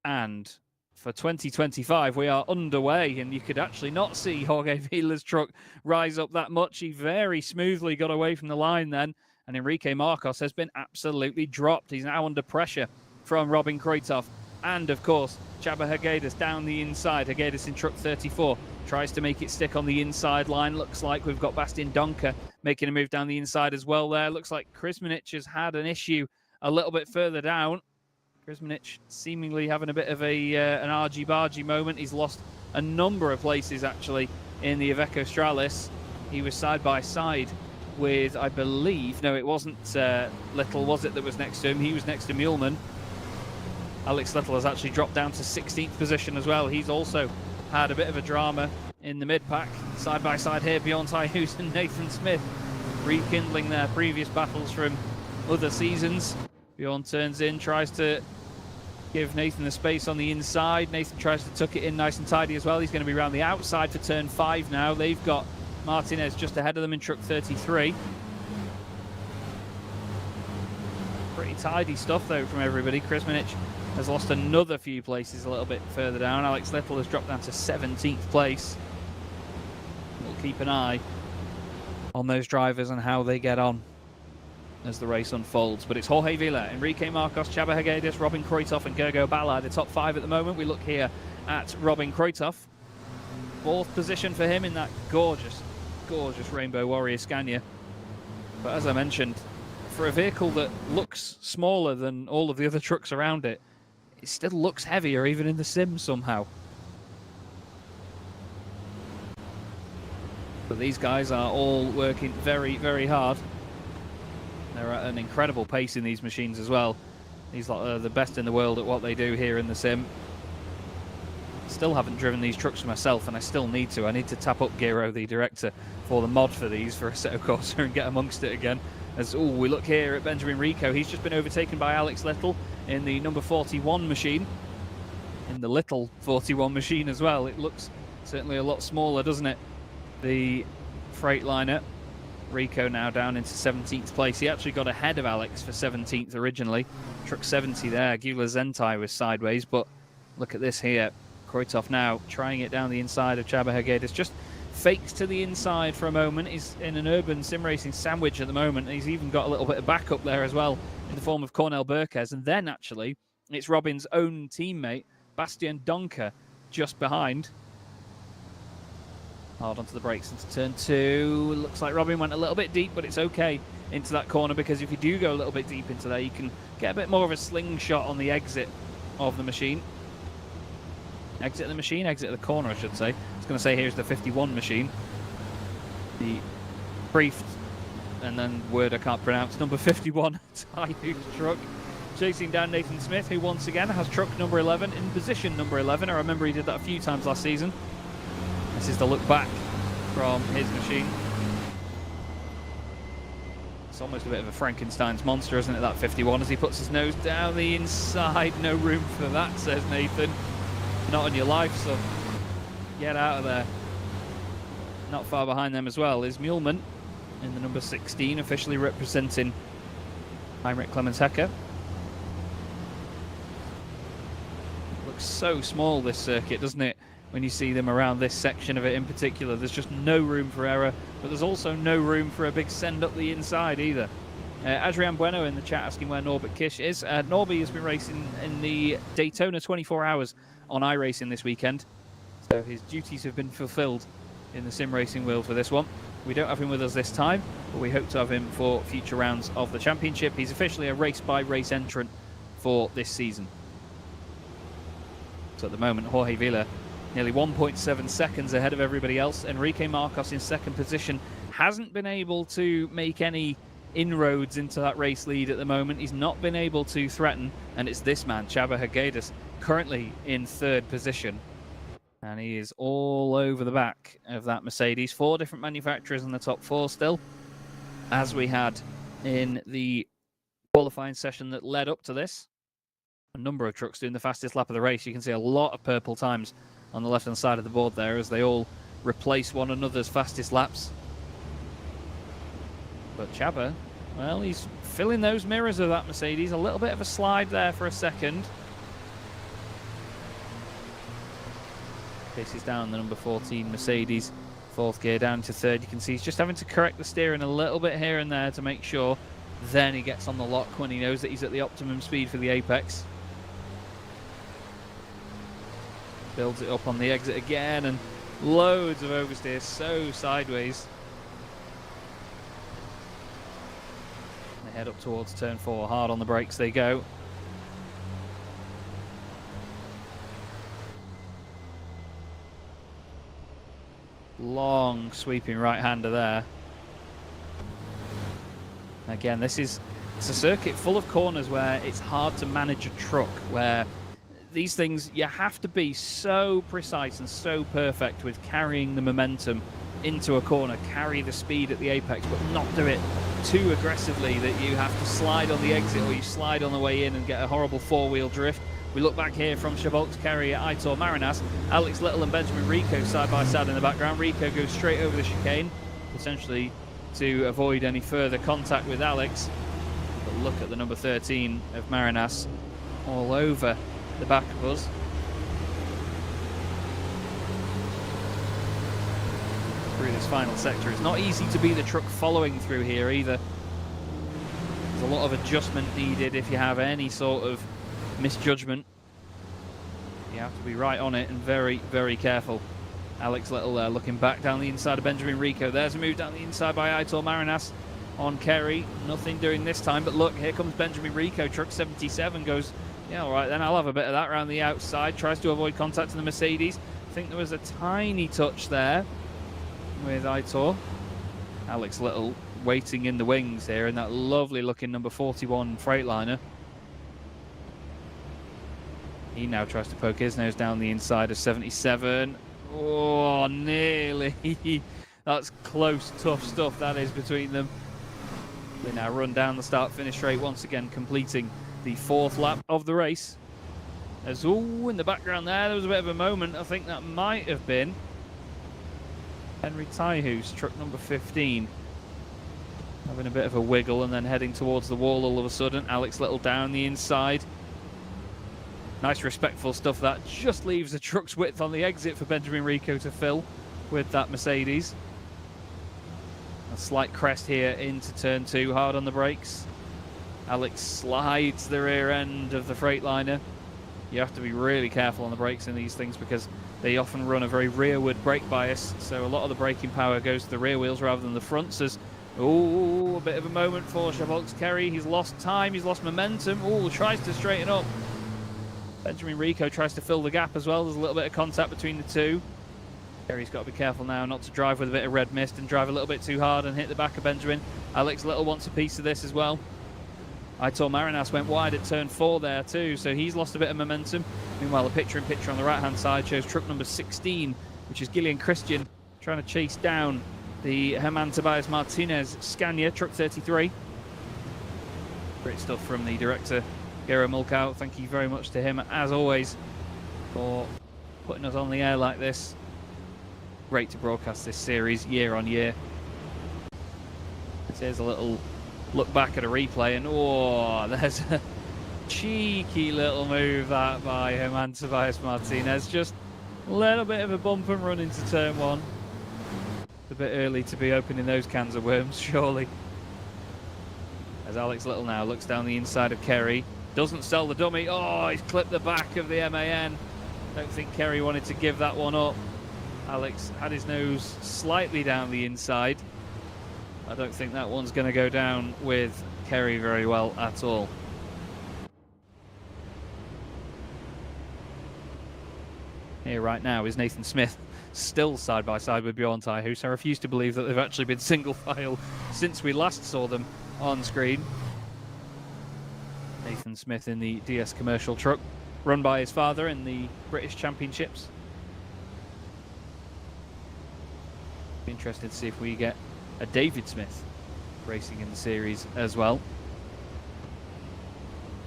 And for 2025, we are underway, and you could actually not see Jorge Vila's truck rise up that much. He very smoothly got away from the line then, and Enrique Marcos has been absolutely dropped. He's now under pressure from Robin Kroitov, and of course, Csaba Hegedus down the inside. Hegedus in truck 34 tries to make it stick on the inside line. Looks like we've got Bastian Donker making a move down the inside as well there. Looks like Krizmanic has had an issue a little bit further down. Krizmanic seemingly having a bit of an argy-bargy moment. He's lost a number of places, actually, in the Iveco Stralis. He was side-by-side with, I believe, no, it wasn't Little, was it, that was next to him? He was next to Muehlmann. Alex Little has actually dropped down to 16th position as well. He's also had a bit of a drama in the mid-pack. Side-by-side here, Bjorn Tyhus and Nathan Smith, rekindling their previous battles from other seasons. Bjorn turns in, tries to give Nathan the space on the inside. Nathan tries to tuck it in nice and tidy as well. He's going to be around the outside for turn 5 now. They've got Martinez just ahead of them in truck 33. Pretty tidy stuff, though, from everybody. Krizmanic has lost another few places a little bit further down. Alex Little has dropped down to 17th place. We'll keep an eye on those drivers and how they get on as the race unfolds. But it's Jorge Vila, Enrique Marcos, Csaba Hegedus, Robin Kroitov and Gergo Balai, the top 5 at the moment. We look here at Robin Kroitov. 4th position for him in that gorgeous, gorgeous Rainbow Warrior Scania. But as I mentioned, for a vehicle that looks smaller than all of the other trucks around it, it still looks heavier even in the sim somehow. But these guys are all working very, very hard. They're at an incredible pace in these machines as well. These are the best in the world at what they do here in the sim. Still haven't driven these trucks myself, and I still need to. I need to tap up Giro, the director, for the mod for these for Assetto Corsa and get amongst it again. As we look here at Benjamin Rico, he's just been overtaken by Alex Little in the number 41 machine. In the little 41 machine as well. It looks certainly a lot smaller, doesn't it? The Freightliner. Rico now down into 17th place. He actually got ahead of Alex for 17th originally. Truck 70 there. Gyula Zentai was sideways, but look at this here. Kroitov now trying it down the inside of Csaba Hegedus. Just fakes to the inside for a moment. He's in an urban sim racing sandwich at the moment. He's even got a little bit of backup there as well in the form of Cornel Berkes. And then actually, it's Robin's own teammate, Bastian Donker, just behind. Hard onto the brakes into turn 2. Looks like Robin went a little bit deep, but it's okay into that corner, because if you do go a little bit deep into there, you can get a bit more of a slingshot on the exit of the machine. Exit the machine? Exit the corner, I should say. I was going to say here's the 51 machine. The brief, and then word I can't pronounce, number 51, Tyhus truck. Chasing down Nathan Smith, who once again has truck number 11 in position number 11. I remember he did that a few times last season. This is the look back from his machine. It's almost a bit of a Frankenstein's monster, isn't it, that 51, as he puts his nose down the inside. No room for that, says Nathan. Not on your life, son. Get out of there. Not far behind them as well is Muehlmann in the number 16, officially representing Heinrich Clemens Hecker. Looks so small, this circuit, doesn't it? When you see them around this section of it in particular, there's just no room for error, but there's also no room for a big send up the inside either. Adrian Bueno in the chat asking where Norbert Kish is. Norby has been racing in the Daytona 24 Hours on iRacing this weekend. So his duties have been fulfilled in the sim racing world for this one. We don't have him with us this time, but we hope to have him for future rounds of the championship. He's officially a race-by-race entrant for this season. So at the moment, Jorge Vila nearly 1.7 seconds ahead of everybody else. Enrique Marcos in second position hasn't been able to make any inroads into that race lead at the moment. He's not been able to threaten, and it's this man, Chava Higuedas, currently in third position. And he is all over the back of that Mercedes. 4 different manufacturers in the top 4 still, as we had in the qualifying session that led up to this. A number of trucks doing the fastest lap of the race. You can see a lot of purple times on the left-hand side of the board there as they all replace one another's fastest laps. But Chava, well, he's filling those mirrors of that Mercedes. A little bit of a slide there for a second. This is down the number 14 Mercedes, 4th gear down to 3rd. You can see he's just having to correct the steering a little bit here and there to make sure. Then he gets on the lock when he knows that he's at the optimum speed for the apex. Builds it up on the exit again, and loads of oversteer, so sideways. They head up towards turn 4, hard on the brakes they go. Long sweeping right-hander there. Again, it's a circuit full of corners where it's hard to manage a truck, where these things, you have to be so precise and so perfect with carrying the momentum into a corner, carry the speed at the apex, but not do it too aggressively that you have to slide on the exit or you slide on the way in and get a horrible 4-wheel drift. We look back here from Chavolk's carry at Aitor Marinas. Alex Little and Benjamin Rico side by side in the background. Rico goes straight over the chicane, essentially to avoid any further contact with Alex. But look at the number 13 of Marinas all over the back of us. Through this final sector. It's not easy to be the truck following through here either. There's a lot of adjustment needed if you have any sort of misjudgment. You have to be right on it and very, very careful. Alex Little there looking back down the inside of Benjamin Rico. There's a move down the inside by Aitor Marinas on Kerry. Nothing doing this time, but look, here comes Benjamin Rico. Truck 77 goes, yeah, all right, then I'll have a bit of that around the outside. Tries to avoid contact to the Mercedes. I think there was a tiny touch there with Aitor. Alex Little waiting in the wings here in that lovely looking number 41 Freightliner. He now tries to poke his nose down the inside of 77. Oh, nearly. That's close, tough stuff that is between them. They now run down the start-finish straight once again, completing the 4th lap of the race. As in the background there was a bit of a moment. I think that might have been Henry Taihu's truck number 15. Having a bit of a wiggle and then heading towards the wall all of a sudden. Alex Little down the inside. Nice respectful stuff that just leaves the truck's width on the exit for Benjamin Rico to fill with that Mercedes. A slight crest here into turn 2, hard on the brakes. Alex slides the rear end of the Freightliner. You have to be really careful on the brakes in these things because they often run a very rearward brake bias, so a lot of the braking power goes to the rear wheels rather than the fronts. There's a bit of a moment for Chavolk's Kerry. He's lost time, he's lost momentum. Tries to straighten up. Benjamin Rico tries to fill the gap as well. There's a little bit of contact between the two. Kerry's got to be careful now not to drive with a bit of red mist and drive a little bit too hard and hit the back of Benjamin. Alex Little wants a piece of this as well. Aitor Marinas went wide at turn 4 there too, so he's lost a bit of momentum. Meanwhile, the picture-in-picture on the right-hand side shows truck number 16, which is Gillian Christian, trying to chase down the Herman Tobias Martinez Scania, truck 33. Great stuff from the director, Gero Mulkow. Thank you very much to him, as always, for putting us on the air like this. Great to broadcast this series year on year. Here's a little look back at a replay, and there's a cheeky little move that by Herman Tobias Martinez. Just a little bit of a bump and run into turn 1. It's a bit early to be opening those cans of worms, surely. As Alex Little now looks down the inside of Kerry. Doesn't sell the dummy. Oh, he's clipped the back of the MAN. Don't think Kerry wanted to give that one up. Alex had his nose slightly down the inside. I don't think that one's going to go down with Kerry very well at all. Here right now is Nathan Smith, still side by side with Bjorn Tyhus. I refuse to believe that they've actually been single file since we last saw them on screen. Nathan Smith in the DS commercial truck, run by his father in the British Championships. Be interested to see if we get a David Smith racing in the series as well.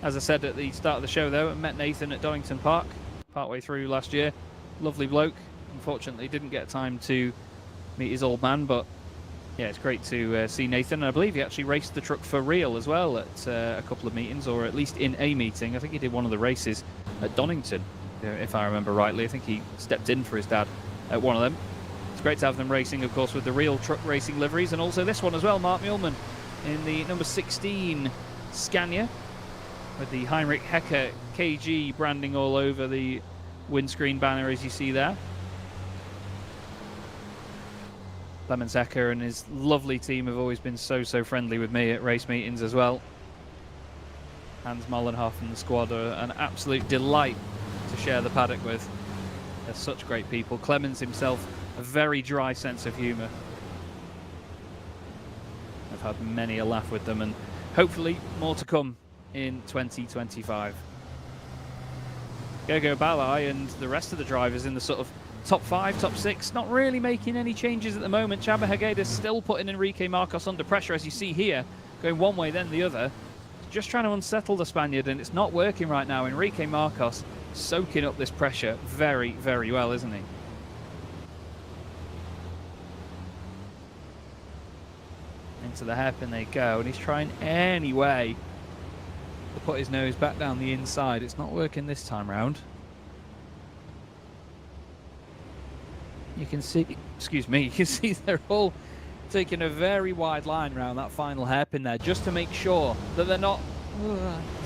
As I said at the start of the show though, I met Nathan at Donington Park partway through last year. Lovely bloke. Unfortunately didn't get time to meet his old man, but yeah, it's great to see Nathan. And I believe he actually raced the truck for real as well at a couple of meetings, or at least in a meeting. I think he did one of the races at Donington, if I remember rightly. I think he stepped in for his dad at one of them. It's great to have them racing, of course, with the real truck racing liveries, and also this one as well, Mark Muehlmann in the number 16 Scania with the Heinrich Hecker KG branding all over the windscreen banner, as you see there. Clemens Hecker and his lovely team have always been so friendly with me at race meetings as well. Hans Mollenhoff and the squad are an absolute delight to share the paddock with. They're such great people. Clemens himself, a very dry sense of humour. I've had many a laugh with them, and hopefully more to come in 2025. Gergo Balai and the rest of the drivers in the sort of top 5, top 6, not really making any changes at the moment. Csaba Hegedus still putting Enrique Marcos under pressure, as you see here, going one way then the other. Just trying to unsettle the Spaniard, and it's not working right now. Enrique Marcos soaking up this pressure very well, isn't he? Into the hairpin they go, and he's trying anyway to put his nose back down the inside. It's not working this time round. You can see, excuse me, you can see they're all taking a very wide line around that final hairpin there, just to make sure that they're not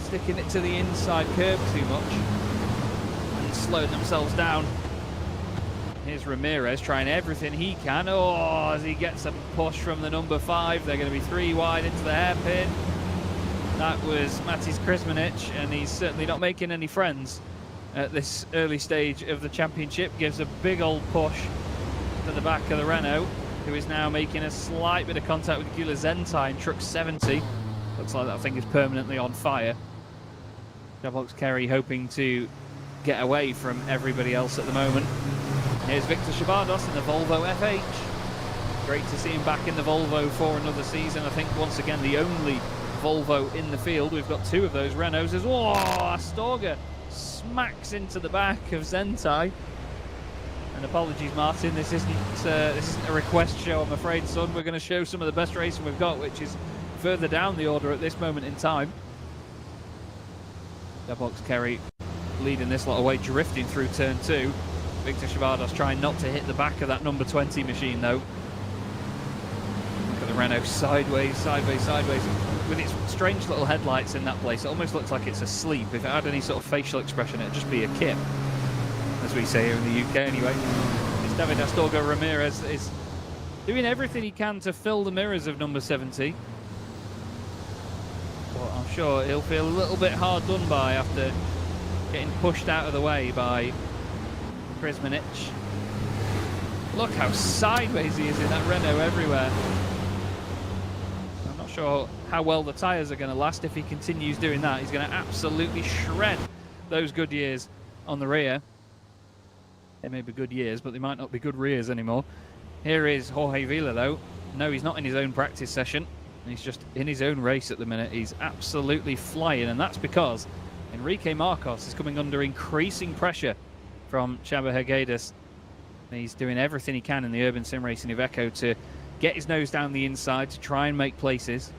sticking it to the inside curb too much and slowing themselves down. Here's Ramirez trying everything he can. Oh, as he gets a push from the number 5, they're going to be 3 wide into the hairpin. That was Matis Krizmanic, and he's certainly not making any friends at this early stage of the championship. Gives a big old push to the back of the Renault, who is now making a slight bit of contact with Gyula Zentai in truck 70. Looks like that thing is permanently on fire. Jablocks Kerry hoping to get away from everybody else at the moment. Here's Victor Chabados in the Volvo FH. Great to see him back in the Volvo for another season. I think once again the only Volvo in the field. We've got 2 of those Renaults as well. Oh, Astorga smacks into the back of Zentai. And apologies, Martin, this isn't a request show, I'm afraid, son. We're going to show some of the best racing we've got, which is further down the order at this moment in time. Jablocks Kerry leading this lot away, drifting through turn 2. Victor Chabados trying not to hit the back of that number 20 machine, though. Look at the Renault sideways, with its strange little headlights in that place. It almost looks like it's asleep. If it had any sort of facial expression, it'd just be a kip, as we say here in the UK anyway. It's David Astorga Ramirez is doing everything he can to fill the mirrors of number 70. But I'm sure he'll feel a little bit hard done by after getting pushed out of the way by Krizmanic. Look how sideways he is in that Renault everywhere. I'm not sure how well the tyres are going to last if he continues doing that. He's going to absolutely shred those Goodyears on the rear. They may be good years, but they might not be good rears anymore. Here is Jorge Vila, though. No, he's not in his own practice session. He's just in his own race at the minute. He's absolutely flying, and that's because Enrique Marcos is coming under increasing pressure from Csaba Hegedus. He's doing everything he can in the Urban Sim Racing Iveco to get his nose down the inside to try and make places.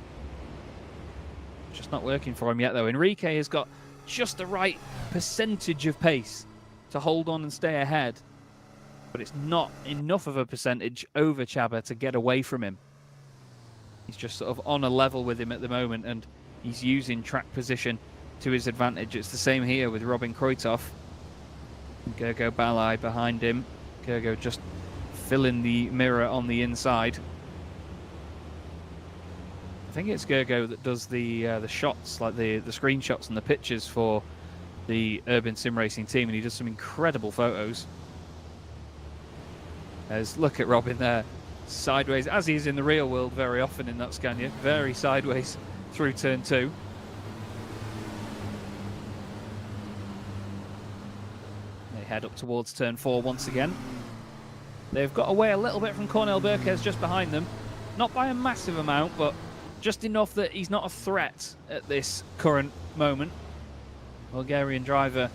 Just not working for him yet, though. Enrique has got just the right percentage of pace to hold on and stay ahead, but it's not enough of a percentage over Csaba to get away from him. He's just sort of on a level with him at the moment, and he's using track position to his advantage. It's the same here with Robin Kreutoff. Gergo Balai behind him. Gergo just filling the mirror on the inside. I think it's Gergo that does the shots, like the screenshots and the pictures for the Urban Sim Racing team, and he does some incredible photos. Look at Robin there, sideways, as he is in the real world very often in that Scania, very sideways through turn 2. They head up towards turn 4 once again. They've got away a little bit from Cornel Berquez just behind them. Not by a massive amount, but just enough that he's not a threat at this current moment. Bulgarian driver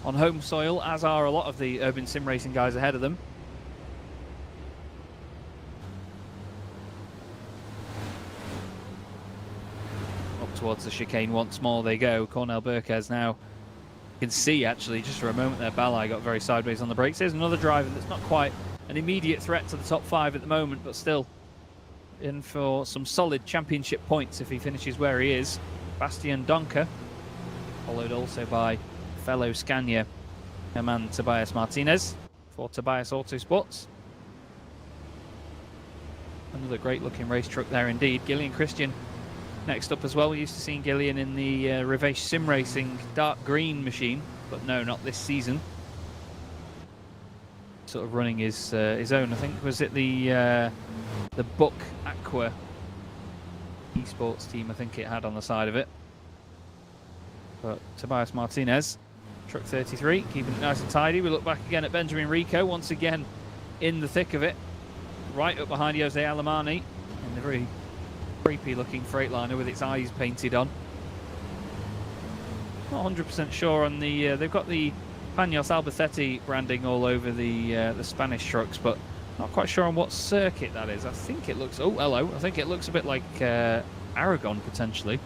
on home soil, as are a lot of the Urban Sim Racing guys ahead of them. Up towards the chicane once more they go. Cornel Berquez now. You can see actually just for a moment there Balai got very sideways on the brakes. There's another driver that's not quite an immediate threat to the top 5 at the moment, but still in for some solid championship points if he finishes where he is. Bastian Donker, followed also by fellow Scania man Tobias Martinez for Tobias Autosports. Another great looking race truck there indeed. Gillian Christian next up as well. We're used to seeing Gillian in the Revesh Sim Racing dark green machine, but no, not this season. Sort of running his own. I think was it the Buck Aqua esports team, I think it had on the side of it. But Tobias Martinez, truck 33, keeping it nice and tidy. We look back again at Benjamin Rico, once again in the thick of it, right up behind Jose Alemany in the very creepy looking Freightliner with its eyes painted on. Not 100% sure on the they've got the Panos Albacete branding all over the Spanish trucks, but not quite sure on what circuit that is. I think it looks, oh hello, I think it looks a bit like Aragon potentially.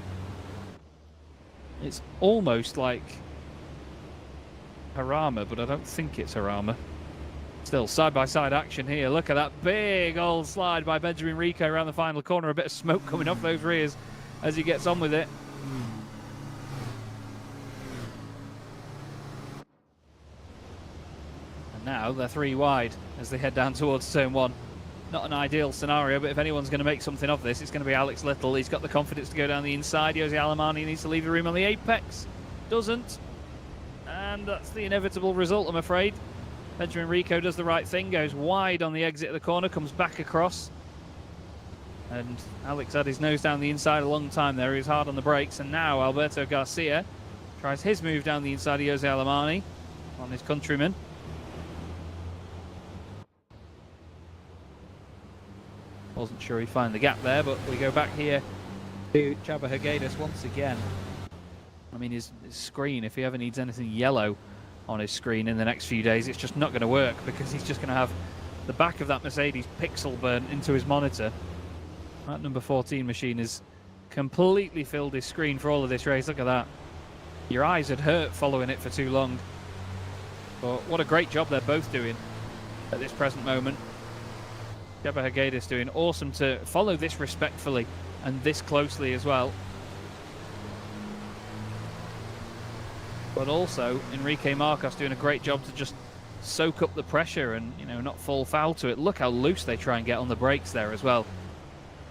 It's almost like Jarama, but I don't think it's Jarama. Still side-by-side action here. Look at that big old slide by Benjamin Rico around the final corner. A bit of smoke coming off those rears as he gets on with it. And now they're 3 wide as they head down towards turn 1. Not an ideal scenario, but if anyone's going to make something of this, it's going to be Alex Little. He's got the confidence to go down the inside. Jose Alemany needs to leave the room on the apex. Doesn't. And that's the inevitable result, I'm afraid. Benjamin Rico does the right thing, goes wide on the exit of the corner, comes back across. And Alex had his nose down the inside a long time there. He was hard on the brakes. And now Alberto Garcia tries his move down the inside of Jose Alemany on his countryman. Wasn't sure he'd find the gap there, but we go back here to Csaba Hegedus once again. I mean, his screen, if he ever needs anything yellow on his screen in the next few days, it's just not going to work because he's just going to have the back of that Mercedes pixel burnt into his monitor. That number 14 machine has completely filled his screen for all of this race. Look at that. Your eyes had hurt following it for too long. But what a great job they're both doing at this present moment. Csaba Hegedus doing awesome to follow this respectfully and this closely as well. But also Enrique Marcos doing a great job to just soak up the pressure and, you know, not fall foul to it. Look how loose they try and get on the brakes there as well.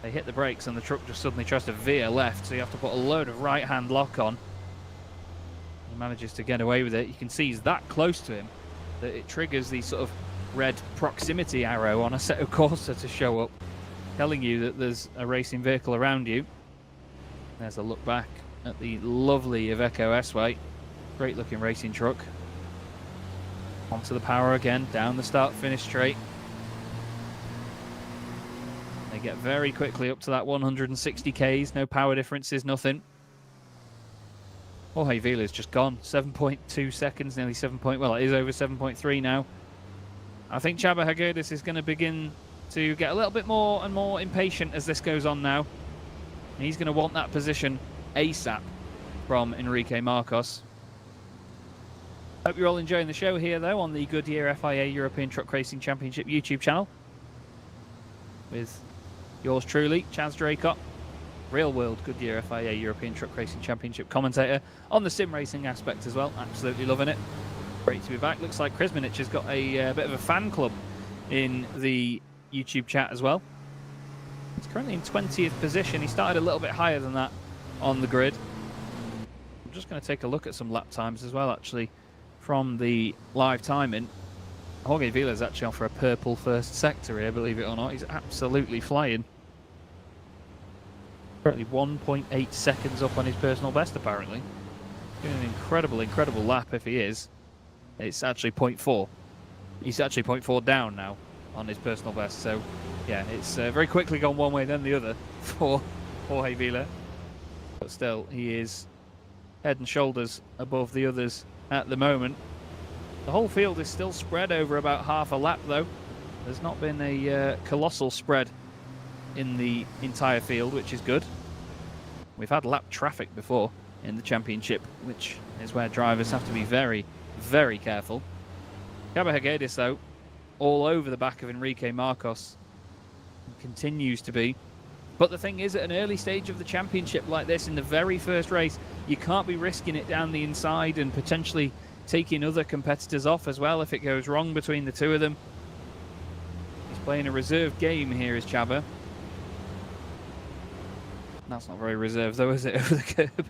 They hit the brakes and the truck just suddenly tries to veer left, so you have to put a load of right-hand lock on. He manages to get away with it. You can see he's that close to him that it triggers the sort of red proximity arrow on a Assetto Corsa to show up, telling you that there's a racing vehicle around you. There's a look back at the lovely Iveco S-Way. Great looking racing truck. Onto the power again, down the start-finish straight. They get very quickly up to that 160 Ks, no power differences, nothing. Jorge Vila's just gone, 7.2 seconds, nearly 7. Well, it is over 7.3 now. I think Csaba Hegedus is going to begin to get a little bit more and more impatient as this goes on now. He's going to want that position ASAP from Enrique Marcos. Hope you're all enjoying the show here, though, on the Goodyear FIA European Truck Racing Championship YouTube channel. With yours truly, Chaz Draycott, real world Goodyear FIA European Truck Racing Championship commentator on the sim racing aspect as well. Absolutely loving it. Great to be back. Looks like Krizmanic has got a bit of a fan club in the YouTube chat as well. He's currently in 20th position. He started a little bit higher than that on the grid. I'm just going to take a look at some lap times as well, actually, from the live timing. Jorge Vila's actually on for a purple first sector here, believe it or not. He's absolutely flying. Currently 1.8 seconds up on his personal best, apparently. Doing an incredible lap if he is. It's actually 0.4. He's actually 0.4 down now on his personal best. So, yeah, it's very quickly gone one way then the other for Jorge Vila. But still, he is head and shoulders above the others at the moment. The whole field is still spread over about half a lap, though. There's not been a colossal spread in the entire field, which is good. We've had lap traffic before in the championship, which is where drivers have to be very, very careful. Csaba Hegedus, though, all over the back of Enrique Marcos. Continues to be. But the thing is, at an early stage of the championship like this, in the very first race, you can't be risking it down the inside and potentially taking other competitors off as well if it goes wrong between the two of them. He's playing a reserved game here, is Csaba. That's not very reserved, though, is it, over the curb?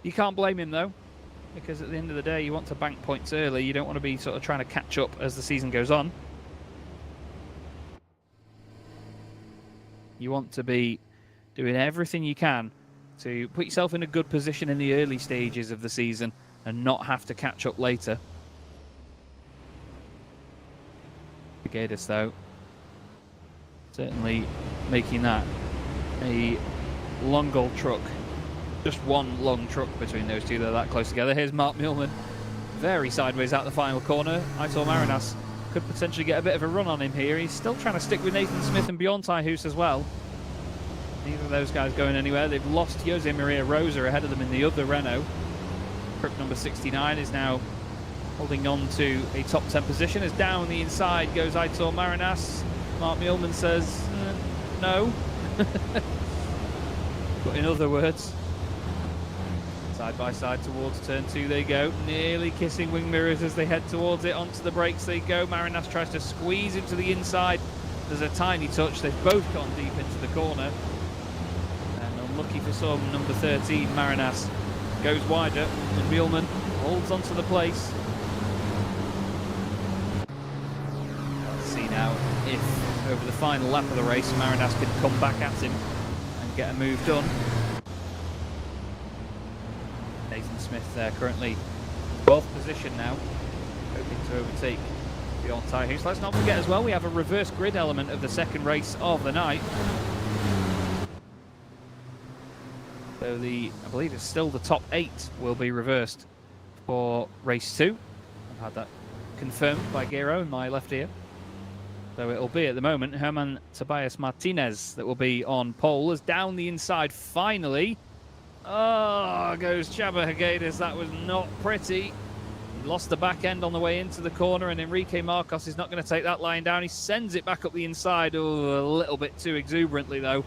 You can't blame him, though, because at the end of the day, you want to bank points early. You don't want to be sort of trying to catch up as the season goes on. You want to be doing everything you can to put yourself in a good position in the early stages of the season and not have to catch up later. Hegedus, though, certainly making that a long old truck. Just one long truck between those two. They're that close together. Here's Mark Muehlmann, very sideways out the final corner. Aitor Marinas could potentially get a bit of a run on him here. He's still trying to stick with Nathan Smith and Bjorn Tyhus as well. Neither of those guys going anywhere. They've lost Jose Maria Rosa ahead of them in the other Renault. Grip number 69 is now holding on to a top 10 position as down the inside goes Aitor Marinas. Mark Muehlmann says no. But in other words, side by side towards turn 2 they go, nearly kissing wing mirrors as they head towards it. Onto the brakes they go. Marinas tries to squeeze into the inside. There's a tiny touch. They've both gone deep into the corner. And unlucky for some, number 13, Marinas, goes wider, and Muehlmann holds onto the place. Let's see now if over the final lap of the race Marinas can come back at him and get a move done. Nathan Smith there currently 12th position now, hoping to overtake Bjorn Tyhus. Let's not forget as well, we have a reverse grid element of the second race of the night. So I believe it's still the top 8 will be reversed for race 2. I've had that confirmed by Gero in my left ear. So it'll be at the moment Herman Tobias Martinez that will be on pole as down the inside finally. Oh, goes Csaba Hegedus. That was not pretty. He lost the back end on the way into the corner, and Enrique Marcos is not going to take that line down. He sends it back up the inside. Oh, a little bit too exuberantly, though.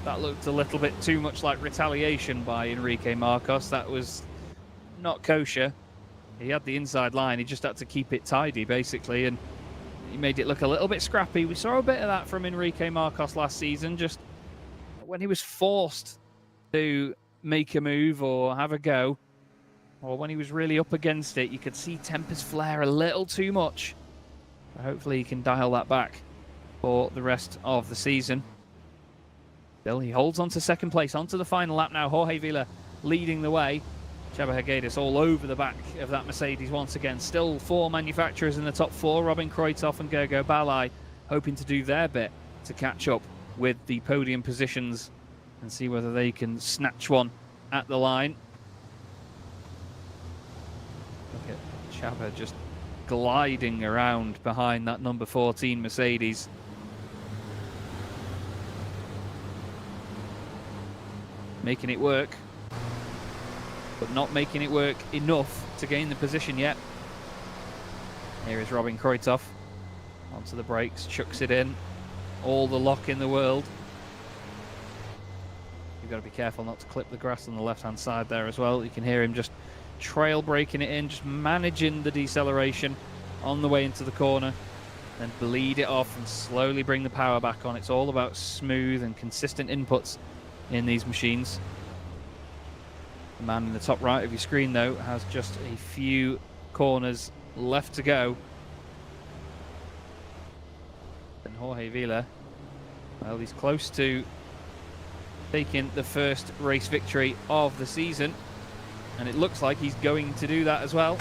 That looked a little bit too much like retaliation by Enrique Marcos. That was not kosher. He had the inside line. He just had to keep it tidy, basically, and he made it look a little bit scrappy. We saw a bit of that from Enrique Marcos last season, just when he was forced to make a move or have a go, or when he was really up against it, you could see tempers flare a little too much. Hopefully he can dial that back for the rest of the season. Still, he holds on to second place, onto the final lap now. Jorge Vila leading the way. Csaba Hegedus all over the back of that Mercedes once again. Still 4 manufacturers in the top 4. Robin Kroitov and Gergo Balai hoping to do their bit to catch up with the podium positions and see whether they can snatch one at the line. Look at Csaba just gliding around behind that number 14 Mercedes. Making it work, but not making it work enough to gain the position yet. Here is Robin Kroitov onto the brakes, chucks it in, all the lock in the world. You've got to be careful not to clip the grass on the left-hand side there as well. You can hear him just trail braking it in, just managing the deceleration on the way into the corner, then bleed it off and slowly bring the power back on. It's all about smooth and consistent inputs in these machines. The man in the top right of your screen, though, has just a few corners left to go. And Jorge Vila, well, he's close to taking the first race victory of the season, and it looks like he's going to do that as well.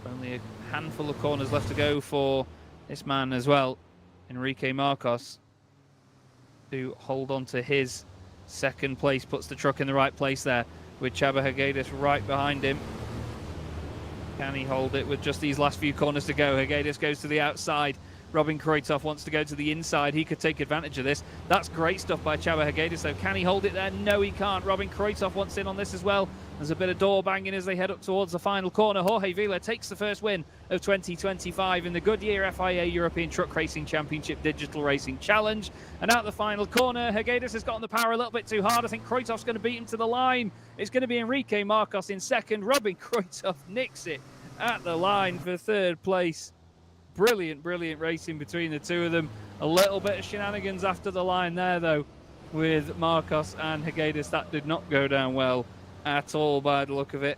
Only a handful of corners left to go for this man as well, Enrique Marcos, to hold on to his second place. Puts the truck in the right place there with Csaba Hegedus right behind him. Can he hold it with just these last few corners to go? Hegedus goes to the outside. Robin Kreutzhoff wants to go to the inside. He could take advantage of this. That's great stuff by Csaba Hegedus, though. Can he hold it there? No, he can't. Robin Kreutzhoff wants in on this as well. There's a bit of door banging as they head up towards the final corner. Jorge Vila takes the first win of 2025 in the Goodyear FIA European Truck Racing Championship Digital Racing Challenge. And out the final corner, Hegedus has gotten the power a little bit too hard. I think Kreutzhoff's going to beat him to the line. It's going to be Enrique Marcos in second. Robin Kreutzhoff nicks it at the line for third place. Brilliant, brilliant racing between the two of them. A little bit of shenanigans after the line there, though, with Marcos and Hegedus. That did not go down well at all by the look of it.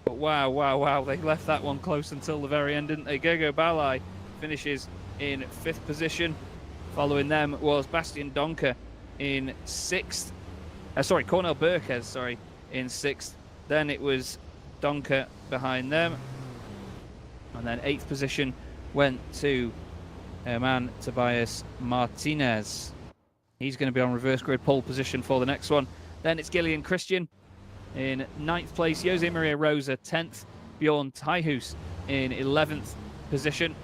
But wow, wow, wow, they left that one close until the very end, didn't they? Gego Balai finishes in 5th position. Following them was Bastian Donker in 6th. Cornel Burkes, in 6th. Then it was Donker behind them. And then 8th position went to man Tobias Martinez. He's going to be on reverse grid pole position for the next one. Then it's Gillian Christian in 9th place. Jose Maria Rosa 10th. Bjorn Tyhus in 11th position.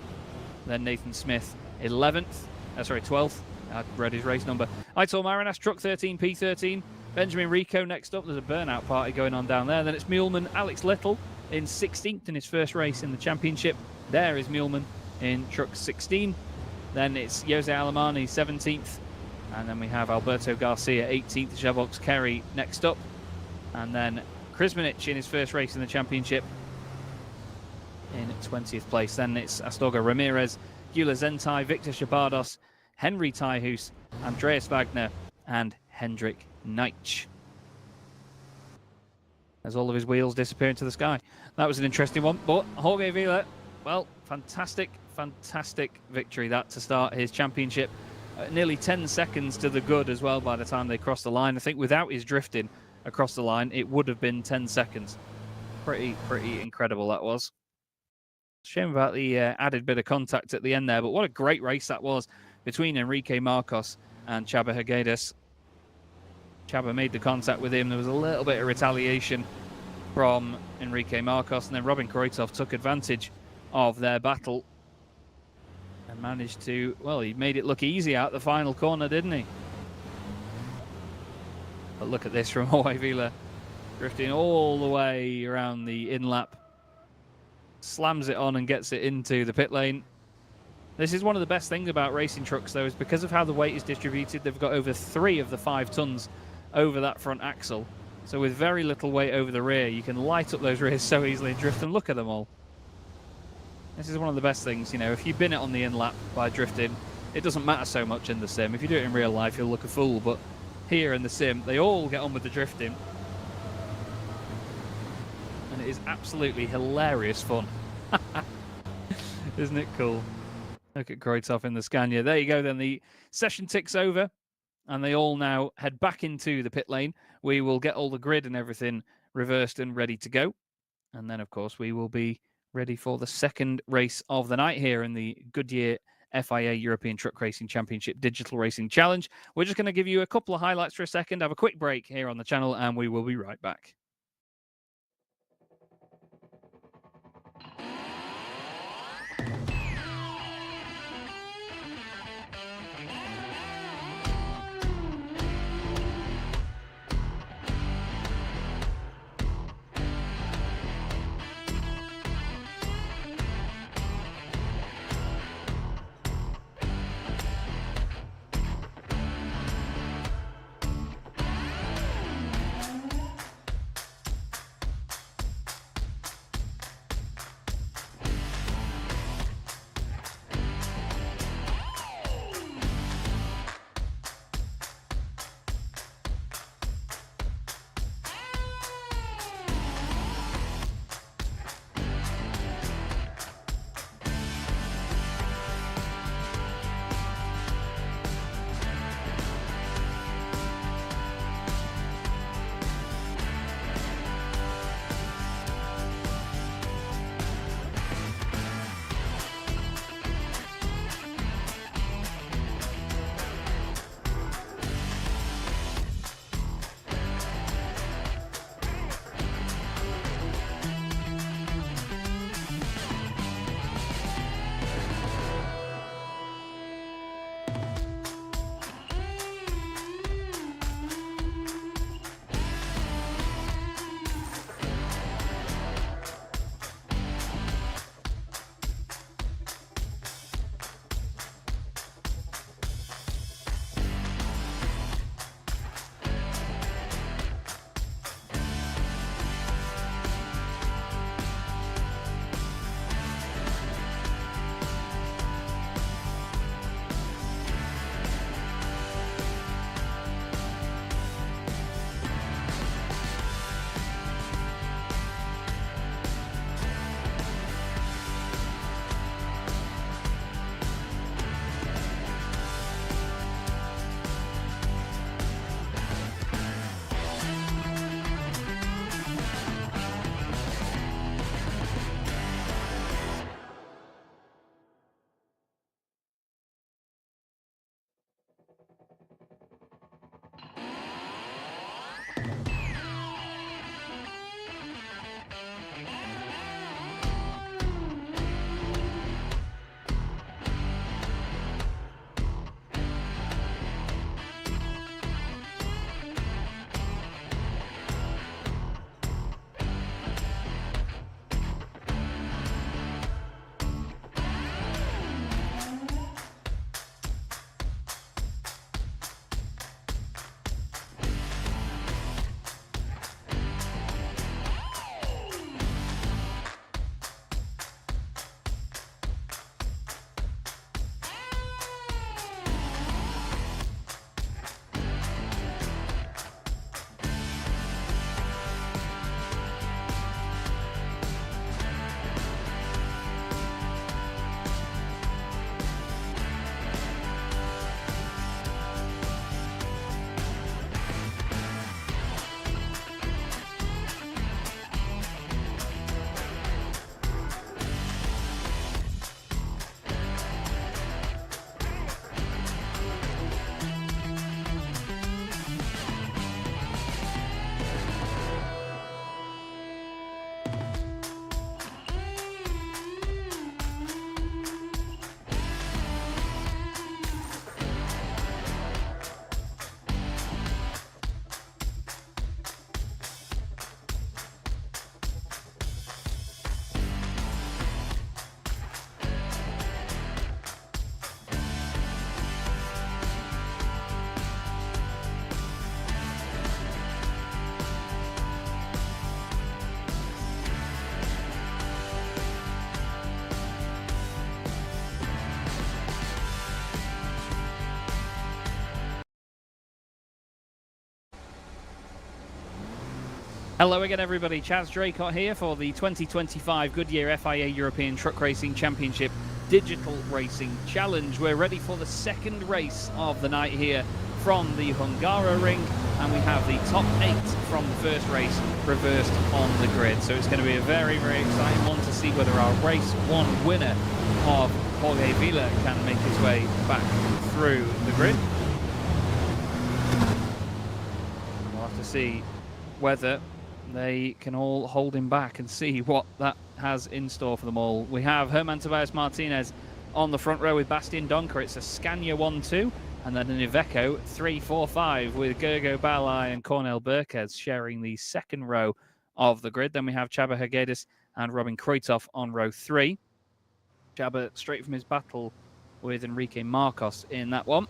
Then Nathan Smith 12th. I read his race number. Aitor Marinas, truck 13, P13. Benjamin Rico next up. There's a burnout party going on down there. Then it's Muleman Alex Little in 16th in his first race in the championship. There is Muleman in truck 16. Then it's Jose Alemani 17th. And then we have Alberto Garcia 18th. Javox Kerry next up. And then Krizmanic in his first race in the championship in 20th place. Then it's Astorga Ramirez, Gyula Zentai, Victor Shabardos, Henry Tyhus, Andreas Wagner, and Hendrik Neitsch. As all of his wheels disappear into the sky. That was an interesting one. But Jorge Vila, well, fantastic victory that to start his championship. Nearly 10 seconds to the good as well by the time they crossed the line. I think without his drifting across the line, it would have been 10 seconds. Pretty incredible that was. Shame about the added bit of contact at the end there, but what a great race that was between Enrique Marcos and Csaba Hegedus. Csaba made the contact with him. There was a little bit of retaliation from Enrique Marcos, and then Robin Kreutzhoff took advantage of their battle and managed to, well, he made it look easy out the final corner, didn't he? But look at this from Jorge Vila, drifting all the way around the in-lap. Slams it on and gets it into the pit lane. This is one of the best things about racing trucks, though, is because of how the weight is distributed, they've got over 3 of the 5 tons over that front axle. So with very little weight over the rear, you can light up those rears so easily and drift them. Look at them all. This is one of the best things, you know, if you bin it on the in-lap by drifting, it doesn't matter so much in the sim. If you do it in real life, you'll look a fool, but here in the sim, they all get on with the drifting. And it is absolutely hilarious fun. Isn't it cool? Look at Kreutzhoff in the Scania. There you go then, the session ticks over, and they all now head back into the pit lane. We will get all the grid and everything reversed and ready to go. And then, of course, we will be ready for the second race of the night here in the Goodyear FIA European Truck Racing Championship Digital Racing Challenge. We're just going to give you a couple of highlights for a second, have a quick break here on the channel, and we will be right back. Hello again, everybody. Chaz Draycott here for the 2025 Goodyear FIA European Truck Racing Championship Digital Racing Challenge. We're ready for the second race of the night here from the Hungaroring, and we have the top 8 from the first race reversed on the grid. So it's going to be a very, very exciting one to see whether our race 1 winner of Jorge Vila can make his way back through the grid. We'll have to see whether they can all hold him back and see what that has in store for them all. We have Germán Tobias Martinez on the front row with Bastian Donker. It's a Scania 1-2 and then an Iveco 3-4-5 with Gergo Balai and Cornel Berquez sharing the second row of the grid. Then we have Csaba Hegedus and Robin Kruithoff on row 3. Csaba straight from his battle with Enrique Marcos in that one.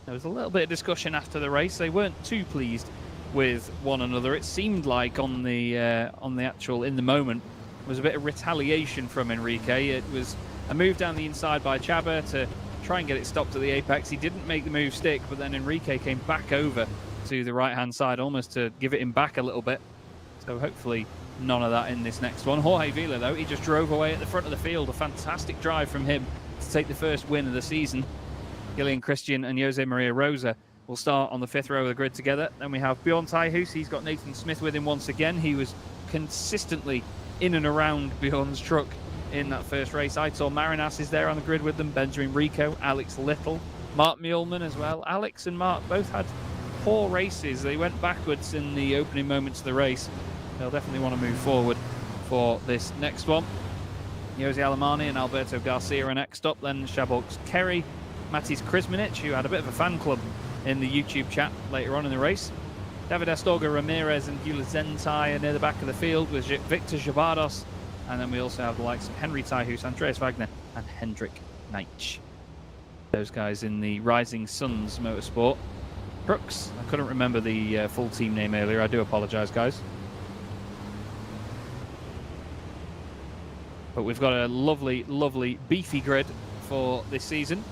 There was a little bit of discussion after the race. They weren't too pleased with one another. It seemed like in the moment, there was a bit of retaliation from Enrique. It was a move down the inside by Csaba to try and get it stopped at the apex. He didn't make the move stick, but then Enrique came back over to the right-hand side almost to give it him back a little bit. So hopefully none of that in this next one. Jorge Vila, though, he just drove away at the front of the field. A fantastic drive from him to take the first win of the season. Gillian Christian and Jose Maria Rosa will start on the 5th row of the grid together. Then we have Bjorn Teichhuis. He's got Nathan Smith with him once again. He was consistently in and around Bjorn's truck in that first race. Aitor Marinas is there on the grid with them. Benjamin Rico, Alex Little, Mark Muehlmann as well. Alex and Mark both had poor races. They went backwards in the opening moments of the race. They'll definitely want to move forward for this next one. Jose Alemani and Alberto Garcia are next up. Then Szabolcs Kerry, Matis Krizmanic, who had a bit of a fan club in the YouTube chat later on in the race. David Astorga Ramirez and Gyula Zentai are near the back of the field with Victor Jabados. And then we also have the likes of Henry Teichhuis, Andreas Wagner and Hendrik Neitsch. Those guys in the Rising Suns Motorsport. Brooks, I couldn't remember the full team name earlier. I do apologise, guys. But we've got a lovely, lovely beefy grid for this season.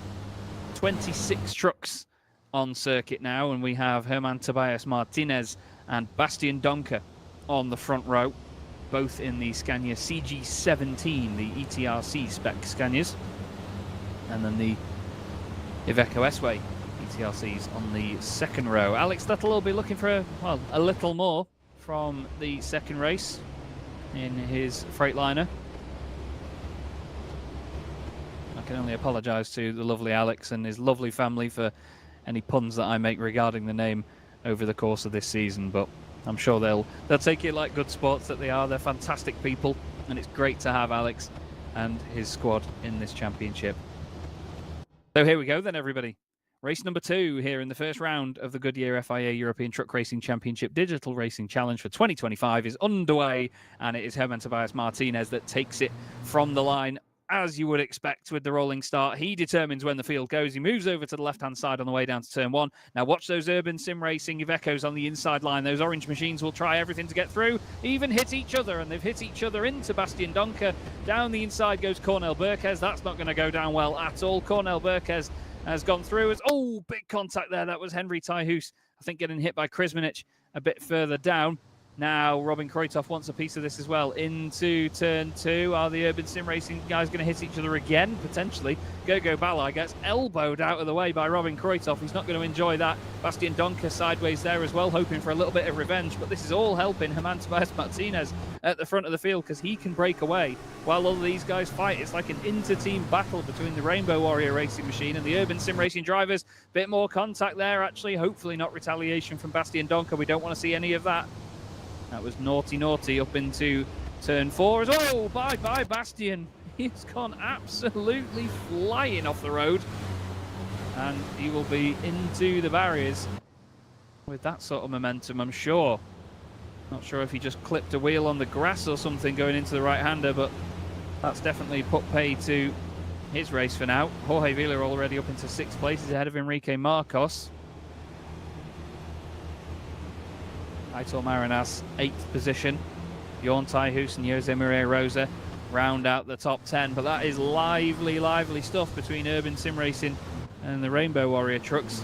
26 trucks on circuit now, and we have Germán Tobias Martinez and Bastian Donker on the front row, both in the Scania CG17, the ETRC spec Scanias, and then the Iveco S-Way ETRCs on the second row. Alex Little will be looking for a little more from the second race in his Freightliner. I can only apologise to the lovely Alex and his lovely family for any puns that I make regarding the name over the course of this season, but I'm sure they'll take it like good sports that they are. They're fantastic people, and it's great to have Alex and his squad in this championship. So here we go then, everybody. Race number 2 here in the first round of the Goodyear FIA European Truck Racing Championship Digital Racing Challenge for 2025 is underway, and it is Germán Tobias Martinez that takes it from the line. As you would expect with the rolling start, he determines when the field goes. He moves over to the left-hand side on the way down to turn 1. Now watch those Urban Sim Racing Ivecos on the inside line. Those orange machines will try everything to get through, even hit each other, and they've hit each other into Bastian Donker. Down the inside goes Cornel Berquez. That's not going to go down well at all. Cornel Berquez has gone through. Big contact there. That was Henry Teichhuis, I think, getting hit by Krizmanic a bit further down. Now, Robin Kruithoff wants a piece of this as well. Into turn 2. Are the Urban Sim Racing guys going to hit each other again? Potentially. Gergo Balai gets elbowed out of the way by Robin Kruithoff. He's not going to enjoy that. Bastian Donker sideways there as well, hoping for a little bit of revenge. But this is all helping Germán Tobias Martinez at the front of the field because he can break away while all of these guys fight. It's like an inter-team battle between the Rainbow Warrior Racing Machine and the Urban Sim Racing drivers. Bit more contact there, actually. Hopefully not retaliation from Bastian Donker. We don't want to see any of that. That was naughty up into turn 4 as well. Bye Bastian. He's gone absolutely flying off the road, and he will be into the barriers with that sort of momentum, I'm sure. Not sure if he just clipped a wheel on the grass or something going into the right-hander, but that's definitely put pay to his race for now. Jorge Vila already up into 6th place. He's ahead of Enrique Marcos. Aitor Marinas, 8th position. Bjorn Teichhuis and Jose Maria Rosa round out the top 10. But that is lively stuff between Urban Sim Racing and the Rainbow Warrior trucks.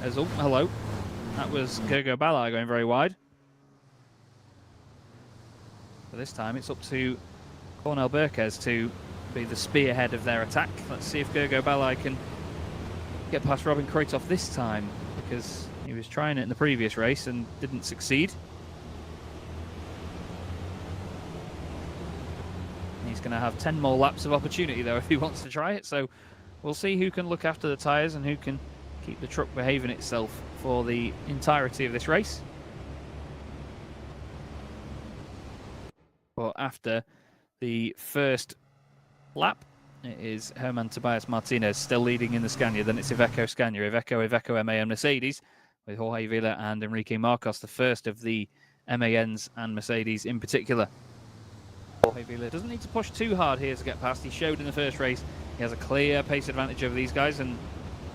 As, oh, hello. That was Gergo Balai going very wide. But this time it's up to Cornel Berquez to be the spearhead of their attack. Let's see if Gergo Balai can get past Robin Kreutoff this time, because he was trying it in the previous race and didn't succeed. He's going to have 10 more laps of opportunity though if he wants to try it, so we'll see who can look after the tyres and who can keep the truck behaving itself for the entirety of this race. But after the first lap, it is Herman Tobias Martinez still leading in the Scania. Then it's Iveco Scania, Iveco MAN Mercedes, with Jorge Villa and Enrique Marcos, the first of the MANs and Mercedes in particular. Jorge Villa doesn't need to push too hard here to get past. He showed in the first race he has a clear pace advantage over these guys, and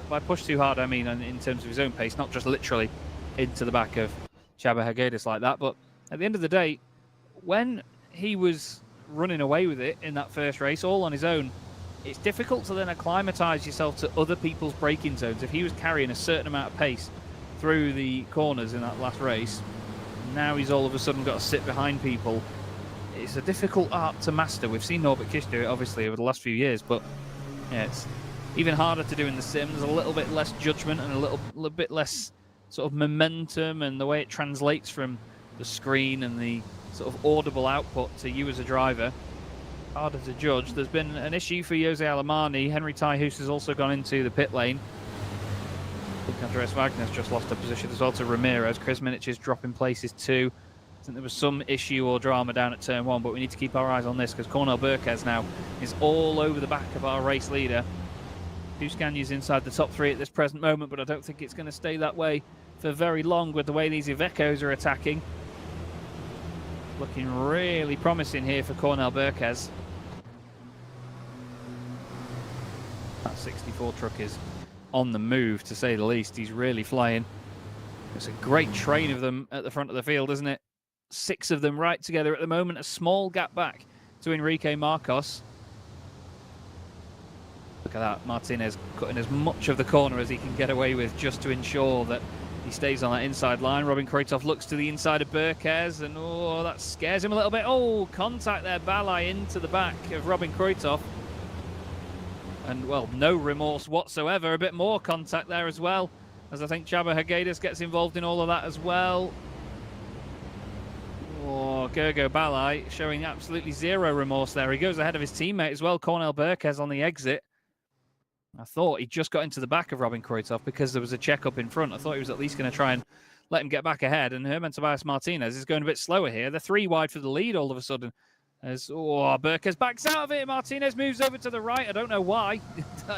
by push too hard I mean in terms of his own pace, not just literally into the back of Csaba Hergédis like that. But at the end of the day, when he was running away with it in that first race all on his own, it's difficult to then acclimatise yourself to other people's braking zones. If he was carrying a certain amount of pace through the corners in that last race, now he's all of a sudden got to sit behind people. It's a difficult art to master. We've seen Norbert Kish do it obviously over the last few years, but yeah, it's even harder to do in the sim. There's a little bit less judgment and a little bit less sort of momentum, and the way it translates from the screen and the sort of audible output to you as a driver, harder to judge. There's been an issue for Jose Alemany. Henry Tyhus has also gone into the pit lane. I think Andreas Wagner's just lost a position as well to Ramirez. Chris Minich is dropping places too. I think there was some issue or drama down at turn 1, but we need to keep our eyes on this because Cornel Berquez now is all over the back of our race leader. Two Scanias inside the top 3 at this present moment, but I don't think it's going to stay that way for very long with the way these Ivecos are attacking. Looking really promising here for Cornel Berquez. That 64 truck is on the move, to say the least. He's really flying. It's a great train of them at the front of the field, isn't it? 6 of them right together at the moment. A small gap back to Enrique Marcos. Look at that. Martinez cutting as much of the corner as he can get away with just to ensure that he stays on that inside line. Robin Kreutoff looks to the inside of Berquez, and oh, that scares him a little bit. Oh, contact there, Balai into the back of Robin Kreutoff. And, well, no remorse whatsoever. A bit more contact there as well, as I think Csaba Hergédis gets involved in all of that as well. Oh, Gergo Balai showing absolutely zero remorse there. He goes ahead of his teammate as well, Cornel Berquez, on the exit. I thought he just got into the back of Robin Kreutoff because there was a check up in front. I thought he was at least going to try and let him get back ahead. And Herman Tobias Martinez is going a bit slower here. They're 3 wide for the lead all of a sudden. As Berquez backs out of it. Martinez moves over to the right. I don't know why.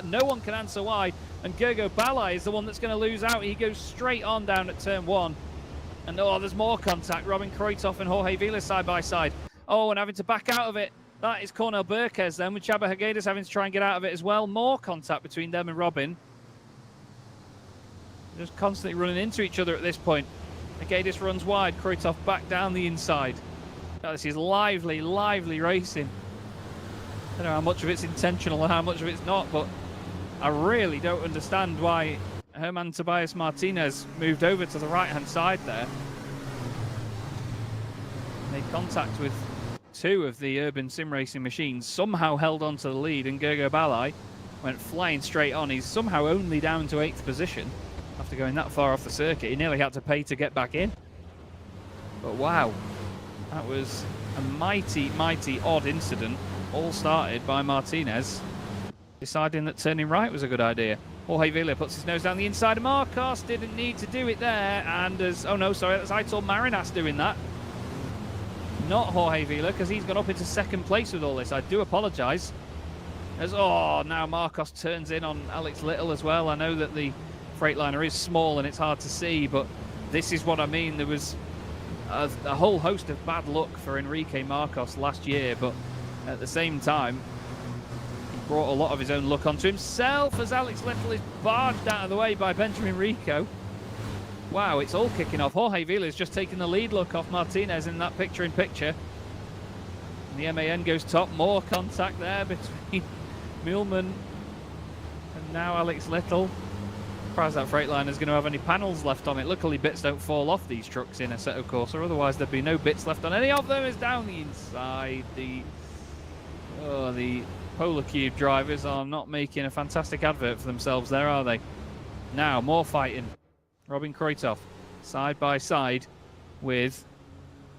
No one can answer why. And Gergo Balai is the one that's going to lose out. He goes straight on down at turn 1. And there's more contact. Robin Kreutoff and Jorge Villa side by side. Oh, and having to back out of it. That is Cornel Berquez then, with Csaba Hergédis having to try and get out of it as well. More contact between them and Robin. Just constantly running into each other at this point. Hergédis runs wide, Kreutoff back down the inside. This is lively, lively racing. I don't know how much of it's intentional and how much of it's not, but I really don't understand why Herman Tobias Martinez moved over to the right-hand side there. Made contact with 2 of the urban sim racing machines, somehow held on to the lead, and Gergo Balai went flying straight on. He's somehow only down to 8th position after going that far off the circuit. He nearly had to pay to get back in. But wow, that was a mighty, mighty odd incident, all started by Martinez deciding that turning right was a good idea. Jorge Villa puts his nose down the inside of Marcos, didn't need to do it there, and as, oh no, sorry, that's Aitor Marinas doing that. Not Jorge Villa, because he's gone up into 2nd place with all this. I do apologise. As, now Marcos turns in on Alex Little as well. I know that the Freightliner is small and it's hard to see, but this is what I mean. There was a whole host of bad luck for Enrique Marcos last year, but at the same time, he brought a lot of his own luck onto himself as Alex Little is barged out of the way by Benjamin Rico. Wow, it's all kicking off. Jorge Villa is just taking the lead look off Martinez in that picture-in-picture. The MAN goes top. More contact there between Mühlmann and now Alex Little. surprised that Freightliner is going to have any panels left on it. Luckily, bits don't fall off these trucks in Assetto Corsa, otherwise there'd be no bits left on any of them. Is down the inside. The Polar Cube drivers are not making a fantastic advert for themselves there, are they? Now, more fighting. Robin Kreutoff, side by side with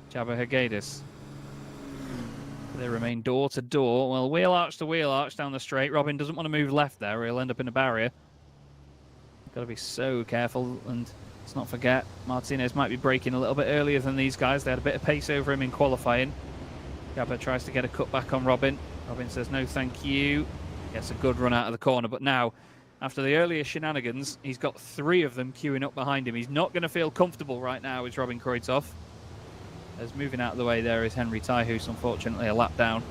Csaba Hegedus. They remain door to door. Well, wheel arch to wheel arch down the straight. Robin doesn't want to move left there, or he'll end up in a barrier. Got to be so careful, and let's not forget, Martinez might be braking a little bit earlier than these guys. They had a bit of pace over him in qualifying. Csaba tries to get a cut back on Robin. Robin says no thank you. Gets a good run out of the corner, but now, after the earlier shenanigans, he's got 3 of them queuing up behind him. He's not going to feel comfortable right now, is Robin Kreutoff. As moving out of the way there is Henry Tyhus, unfortunately a lap down.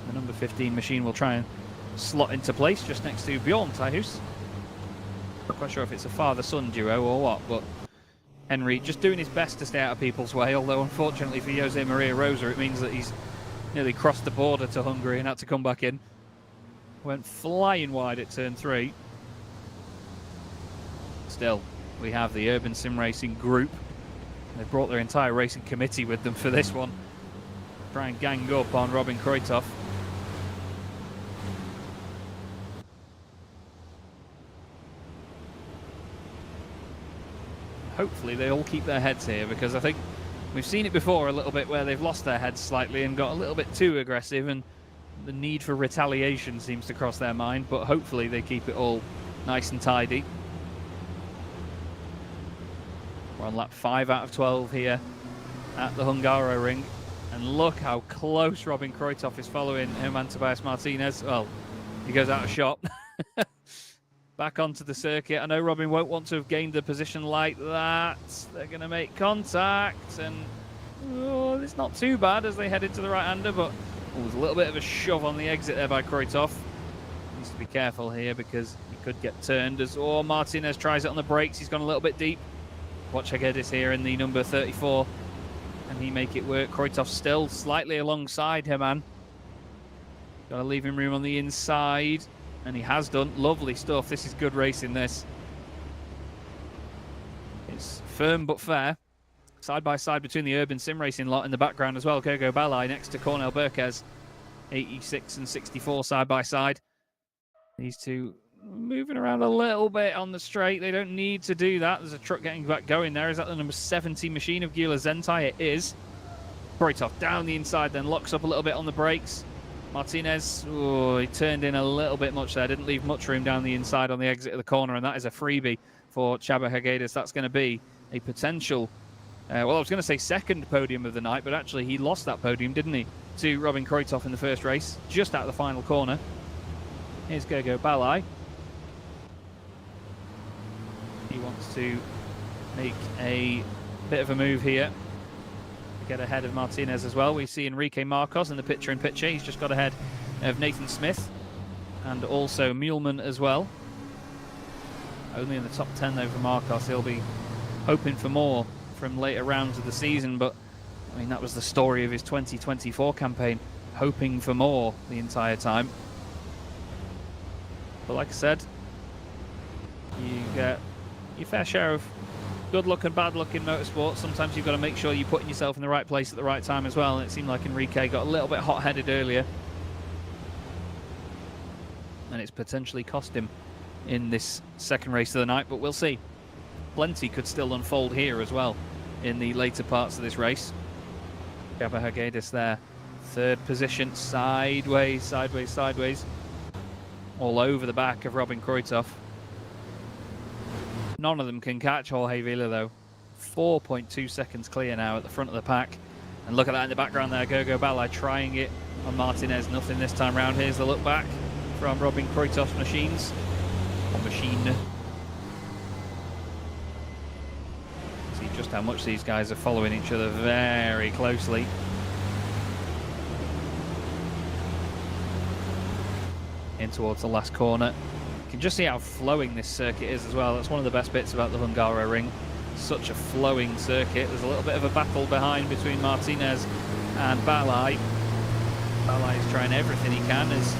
The number 15 machine will try and slot into place just next to Bjorn Tyhus. Not quite sure if it's a father-son duo or what, but Henry just doing his best to stay out of people's way, although unfortunately for Jose Maria Rosa it means that he's nearly crossed the border to Hungary and had to come back in. Went flying wide at turn 3. Still, we have the Urban Sim Racing group. They brought their entire racing committee with them for this one. Try and gang up on Robin Kreutoff. Hopefully they all keep their heads here, because I think we've seen it before a little bit where they've lost their heads slightly and got a little bit too aggressive, and the need for retaliation seems to cross their mind, but hopefully they keep it all nice and tidy. We're on lap 5 out of 12 here at the Hungaroring, and look how close Robin Kreutoff is following Herman Tobias Martinez. Well, he goes out of shot. Back onto the circuit. I know Robin won't want to have gained the position like that. They're going to make contact, and it's not too bad as they head into the right-hander, but there's a little bit of a shove on the exit there by Kreutoff. Needs to be careful here because he could get turned as Martinez tries it on the brakes. He's gone a little bit deep. Watch Hegedus here in the number 34. Can he make it work? Kreutoff still slightly alongside Herman. Got to leave him room on the inside. And he has done. Lovely stuff. This is good racing, this. It's firm but fair. Side by side between the Urban Sim Racing lot in the background as well. Gogo Balai next to Cornel Berquez. 86 and 64 side by side. These two moving around a little bit on the straight. They don't need to do that. There's a truck getting back going there. Is that the number 70 machine of Gyula Zentai? It is. Kreutoff down the inside, then locks up a little bit on the brakes. Martinez, he turned in a little bit much there. Didn't leave much room down the inside on the exit of the corner, and that is a freebie for Csaba Hegedus. That's going to be a potential, well, I was going to say second podium of the night, but actually he lost that podium, didn't he, to Robin Kreutoff in the first race, just out of the final corner. Here's Gogo Balai. He wants to make a bit of a move here. Get ahead of Martinez as well. We see Enrique Marcos in the picture-in-picture. He's just got ahead of Nathan Smith and also Muleman as well. Only in the top 10 though for Marcos. He'll be hoping for more from later rounds of the season, but I mean that was the story of his 2024 campaign, hoping for more the entire time. But like I said, you get your fair share of good luck and bad luck in motorsport. Sometimes you've got to make sure you're putting yourself in the right place at the right time as well, and it seemed like Enrique got a little bit hot-headed earlier, and it's potentially cost him in this second race of the night, but we'll see. Plenty could still unfold here as well in the later parts of this race. Csaba Hegedus there, third position, sideways, sideways, sideways, all over the back of Robin Kreutoff. None of them can catch Jorge Vila though. 4.2 seconds clear now at the front of the pack. And look at that in the background there, Gogo Balai trying it on Martinez. Nothing this time round. Here's the look back from Robin Kreutoff's machines. Or machine. See just how much these guys are following each other very closely. In towards the last corner. You can just see how flowing this circuit is as well. That's one of the best bits about the Hungaroring. Such a flowing circuit. There's a little bit of a battle behind between Martinez and Balai. Balai is trying everything he can as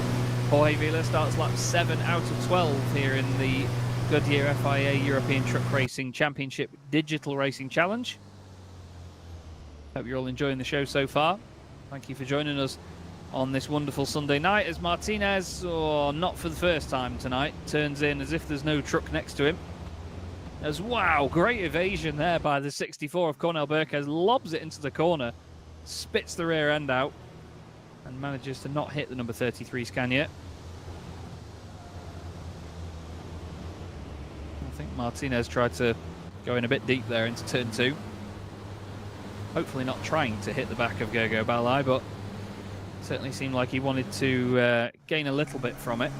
Jorge Vila starts lap 7 out of 12 here in the Goodyear FIA European Truck Racing Championship Digital Racing Challenge. Hope you're all enjoying the show so far. Thank you for joining us on this wonderful Sunday night as Martinez, not for the first time tonight, turns in as if there's no truck next to him. Wow, great evasion there by the 64 of Cornel Berquez, lobs it into the corner, spits the rear end out, and manages to not hit the number 33 Scania. I think Martinez tried to go in a bit deep there into turn 2. Hopefully not trying to hit the back of Gergo Balai, but certainly seemed like he wanted to gain a little bit from it.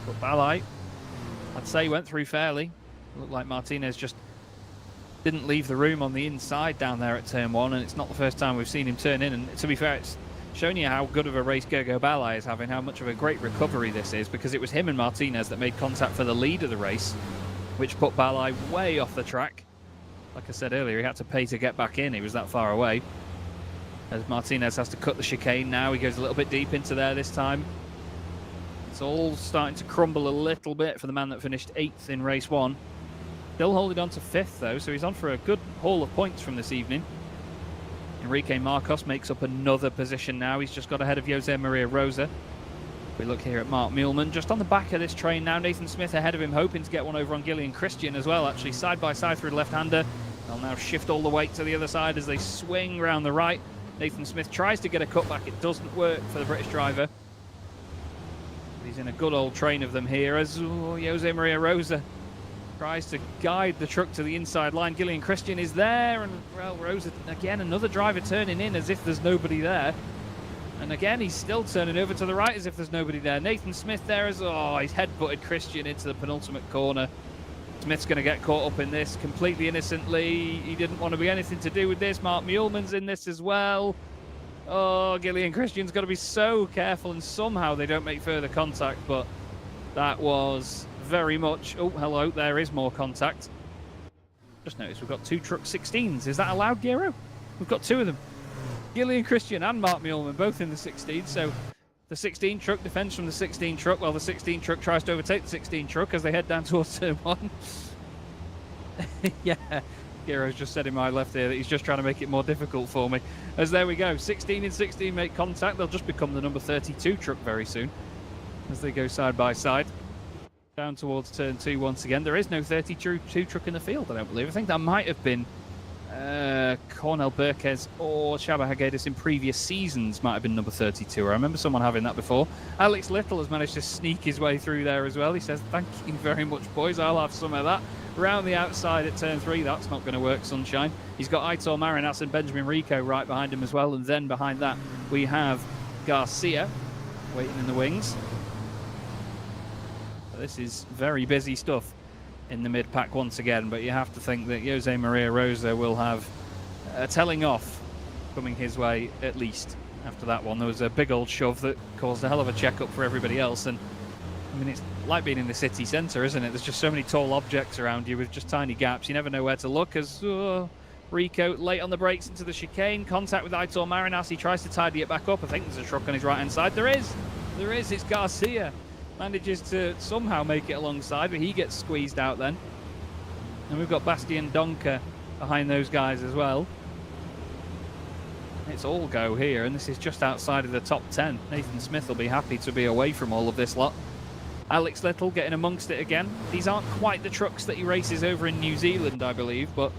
But Balai, I'd say, went through fairly. Looked like Martinez just didn't leave the room on the inside down there at turn 1, and it's not the first time we've seen him turn in. And to be fair, it's showing you how good of a race Gergo Balai is having, how much of a great recovery this is, because it was him and Martinez that made contact for the lead of the race, which put Balai way off the track. Like I said earlier, he had to pay to get back in. He was that far away. As Martinez has to cut the chicane now, he goes a little bit deep into there this time. It's all starting to crumble a little bit for the man that finished 8th in race 1. Still holding on to 5th though, so he's on for a good haul of points from this evening. Enrique Marcos makes up another position now. He's just got ahead of Jose Maria Rosa. We look here at Mark Muehlmann, just on the back of this train now. Nathan Smith ahead of him, hoping to get one over on Gillian Christian as well, actually side by side through the left-hander. They'll now shift all the weight to the other side as they swing round the right. Nathan Smith tries to get a cutback. It doesn't work for the British driver. He's in a good old train of them here as Jose Maria Rosa tries to guide the truck to the inside line. Gillian Christian is there, and well, Rosa again, another driver turning in as if there's nobody there. And again, he's still turning over to the right as if there's nobody there. Nathan Smith there as, he's head-butted Christian into the penultimate corner. Smith's going to get caught up in this completely innocently. He didn't want to be anything to do with this. Mark Muehlmann's in this as well. Gillian Christian's got to be so careful, and somehow they don't make further contact, but that was very much... Oh, hello, there is more contact. Just noticed we've got 2 truck 16s. Is that allowed, Gero? We've got 2 of them. Gillian Christian and Mark Muehlmann both in the 16, so the 16 truck defends from the 16 truck while the 16 truck tries to overtake the 16 truck as they head down towards turn 1. Yeah, Gero's just said in my left here that he's just trying to make it more difficult for me. As there we go, 16 and 16 make contact. They'll just become the number 32 truck very soon as they go side by side. Down towards turn 2 once again. There is no 32 truck in the field, I don't believe. I think that might have been Cornel Berquez or Shaba Hagedis in previous seasons might have been number 32. I remember someone having that before. Alex Little has managed to sneak his way through there as well. He says, thank you very much, boys. I'll have some of that. Round the outside at turn 3. That's not going to work, sunshine. He's got Aitor Marinas and Benjamin Rico right behind him as well. And then behind that, we have Garcia waiting in the wings. So this is very busy stuff in the mid-pack once again, but you have to think that Jose Maria Rosa will have a telling off coming his way at least after that one. There was a big old shove that caused a hell of a check-up for everybody else, and I mean, it's like being in the city centre, isn't it? There's just so many tall objects around you with just tiny gaps. You never know where to look as Rico late on the brakes into the chicane. Contact with Aitor Marinas. He tries to tidy it back up. I think there's a truck on his right-hand side. There is. It's Garcia. Manages to somehow make it alongside, but he gets squeezed out then. And we've got Bastien Donker behind those guys as well. It's all go here, and this is just outside of the top 10. Nathan Smith will be happy to be away from all of this lot. Alex Little getting amongst it again. These aren't quite the trucks that he races over in New Zealand, I believe, but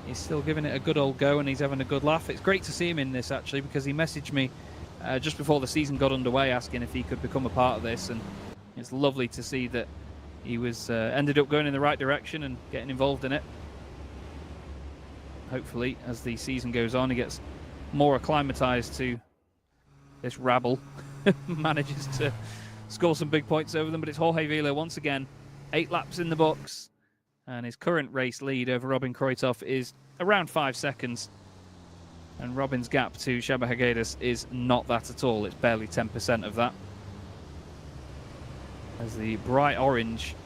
he's still giving it a good old go, and he's having a good laugh. It's great to see him in this, actually, because he messaged me just before the season got underway asking if he could become a part of this, and it's lovely to see that he was ended up going in the right direction and getting involved in it. Hopefully, as the season goes on, he gets more acclimatized to this rabble, manages to score some big points over them. But it's Jorge Vila once again, 8 laps in the books, and his current race lead over Robin Kreutoff is around 5 seconds. And Robin's gap to Shaba Hagedis is not that at all. It's barely 10% of that. As the bright orange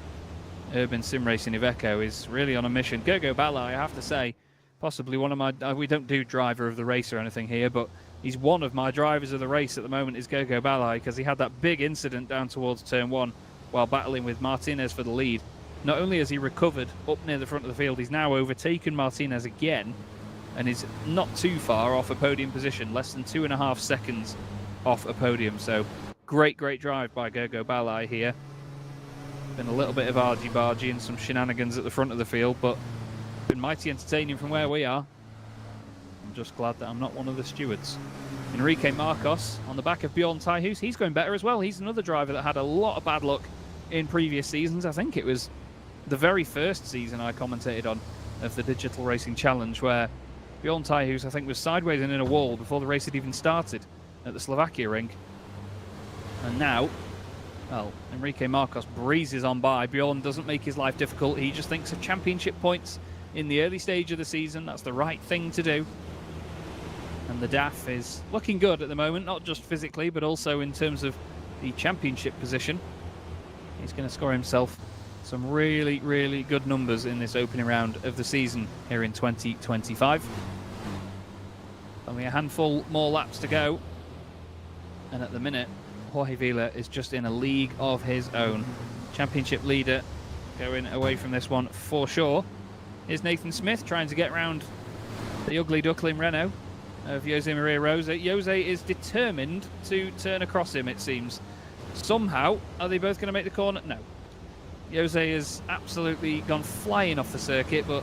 Urban Sim Racing Iveco is really on a mission. Gergo Balai, I have to say, possibly one of my... we don't do driver of the race or anything here, but He's one of my drivers of the race at the moment, is Gogo Balai, because he had that big incident down towards turn 1 while battling with Martinez for the lead. Not only has he recovered up near the front of the field, he's now overtaken Martinez again and is not too far off a podium position, less than 2.5 seconds off a podium. So great drive by Gogo Balai here. Been a little bit of argy-bargy and some shenanigans at the front of the field, but been mighty entertaining from where we are. I'm just glad that I'm not one of the stewards. Enrique Marcos on the back of Bjorn Teichhuis. He's going better as well. He's another driver that had a lot of bad luck in previous seasons. I think it was the very first season I commentated on of the Digital Racing Challenge, where Bjorn Teichhuis, I think, was sideways and in a wall before the race had even started at the Slovakia ring. And now, well, Enrique Marcos breezes on by. Bjorn doesn't make his life difficult. He just thinks of championship points in the early stage of the season. That's the right thing to do. And the DAF is looking good at the moment, not just physically, but also in terms of the championship position. He's going to score himself some really good numbers in this opening round of the season here in 2025. Only a handful more laps to go. And at the minute, Jorge Vila is just in a league of his own. Championship leader going away from this one for sure. Here's Nathan Smith trying to get round the ugly duckling Renault of Jose Maria Rosa. Jose is determined to turn across him, it seems. Somehow, are they both going to make the corner? No. Jose has absolutely gone flying off the circuit, but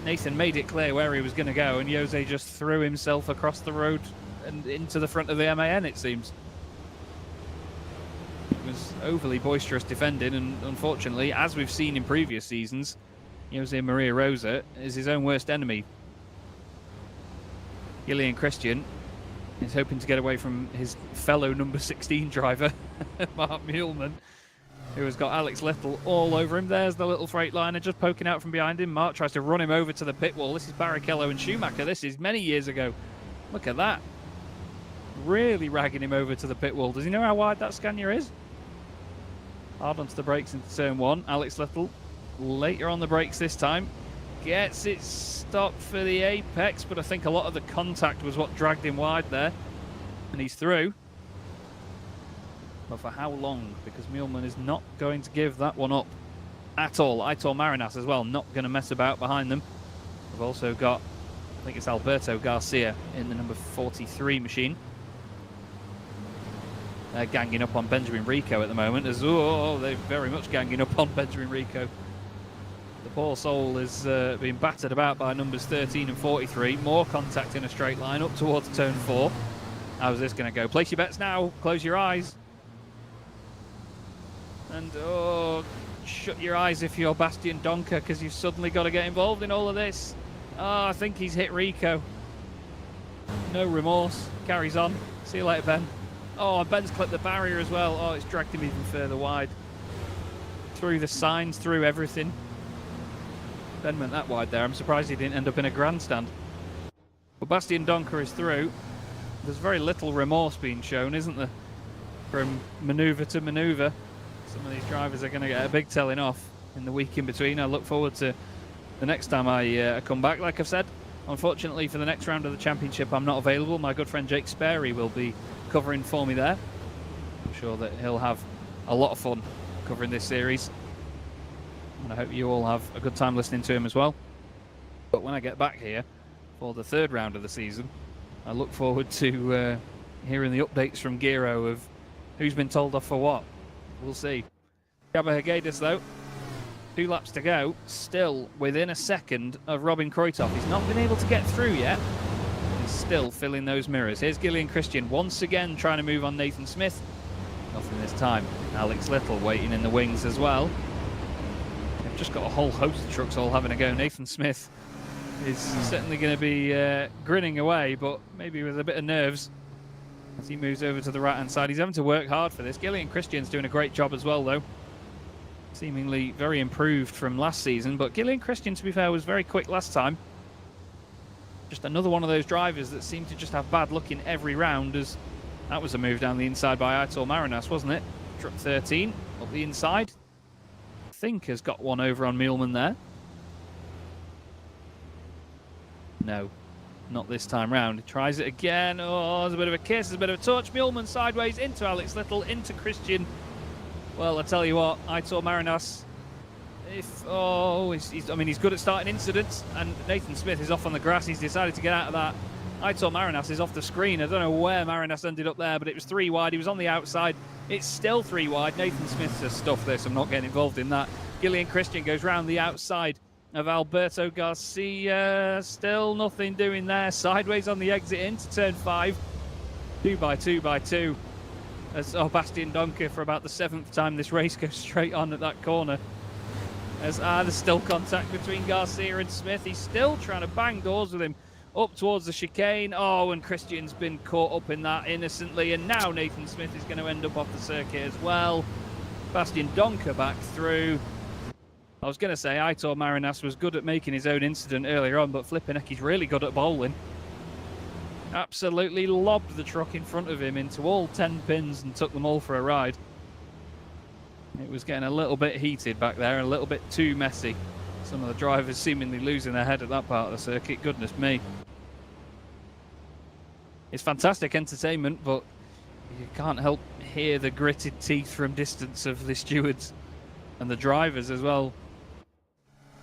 Nathan made it clear where he was going to go, and Jose just threw himself across the road and into the front of the MAN, it seems. It was overly boisterous defending, and unfortunately, as we've seen in previous seasons, Jose Maria Rosa is his own worst enemy. Gillian Christian is hoping to get away from his fellow number 16 driver, Mark Muehlmann, who has got Alex Little all over him. There's the little Freightliner just poking out from behind him. Mark tries to run him over to the pit wall. This is Barrichello and Schumacher. This is many years ago. Look at that. Really ragging him over to the pit wall. Does he know how wide that Scania is? Hard onto the brakes into turn 1. Alex Little later on the brakes this time. Gets it stopped for the apex, but I think a lot of the contact was what dragged him wide there. And he's through. But for how long? Because Muehlmann is not going to give that one up at all. Aitor Marinas as well, not going to mess about behind them. We've also got, I think it's Alberto Garcia in the number 43 machine. They're ganging up on Benjamin Rico at the moment. They're very much ganging up on Benjamin Rico. The poor soul is being battered about by numbers 13 and 43. More contact in a straight line up towards turn 4. How's this going to go? Place your bets now. Close your eyes. And shut your eyes if you're Bastian Donker, because you've suddenly got to get involved in all of this. I think he's hit Rico. No remorse. Carries on. See you later, Ben. Oh, Ben's clipped the barrier as well. Oh, it's dragged him even further wide. Through the signs, through everything. Ben went that wide there. I'm surprised he didn't end up in a grandstand. But Bastian Donker is through. There's very little remorse being shown, isn't there? From manoeuvre to manoeuvre. Some of these drivers are going to get a big telling off in the week in between. I look forward to the next time I come back. Like I've said, unfortunately for the next round of the championship, I'm not available. My good friend Jake Sperry will be covering for me there. I'm sure that he'll have a lot of fun covering this series. And I hope you all have a good time listening to him as well. But when I get back here for the third round of the season, I look forward to hearing the updates from Giro of who's been told off for what. We'll see. Gabba Hagedis, though, 2 laps to go, still within a second of Robin Kreutoff. He's not been able to get through yet. He's still filling those mirrors. Here's Gillian Christian once again trying to move on Nathan Smith. Nothing this time. Alex Little waiting in the wings as well. They've just got a whole host of trucks all having a go. Nathan Smith is certainly going to be grinning away, but maybe with a bit of nerves as he moves over to the right-hand side. He's having to work hard for this. Gillian Christian's doing a great job as well, though. Seemingly very improved from last season, but Gillian Christian, to be fair, was very quick last time. Just another one of those drivers that seemed to just have bad luck in every round, as that was a move down the inside by Aitor Marinas, wasn't it? Truck 13 up the inside. I think has got one over on Muehlmann there. No. Not this time round. He tries it again. Oh, there's a bit of a kiss, there's a bit of a touch. Mjolman sideways into Alex Little, into Christian. Well, I tell you what, Aitor Marinas, he's good at starting incidents, and Nathan Smith is off on the grass. He's decided to get out of that. Aitor Marinas is off the screen. I don't know where Marinas ended up there, but it was 3 wide. He was on the outside. It's still 3 wide. Nathan Smith says, stuff this, I'm not getting involved in that. Gillian Christian goes round the outside of Alberto Garcia. Still nothing doing there. Sideways on the exit into turn 5. 2 by 2 by 2. As Bastian Donker, for about the 7th time this race, goes straight on at that corner. As there's still contact between Garcia and Smith. He's still trying to bang doors with him up towards the chicane. Oh, and Christian's been caught up in that innocently. And now Nathan Smith is going to end up off the circuit as well. Bastian Donker back through. I was going to say Aitor Marinas was good at making his own incident earlier on, but flipping heck, he's really good at bowling. Absolutely lobbed the truck in front of him into all 10 pins and took them all for a ride. It was getting a little bit heated back there, a little bit too messy. Some of the drivers seemingly losing their head at that part of the circuit. Goodness me. It's fantastic entertainment, but you can't help hear the gritted teeth from distance of the stewards and the drivers as well.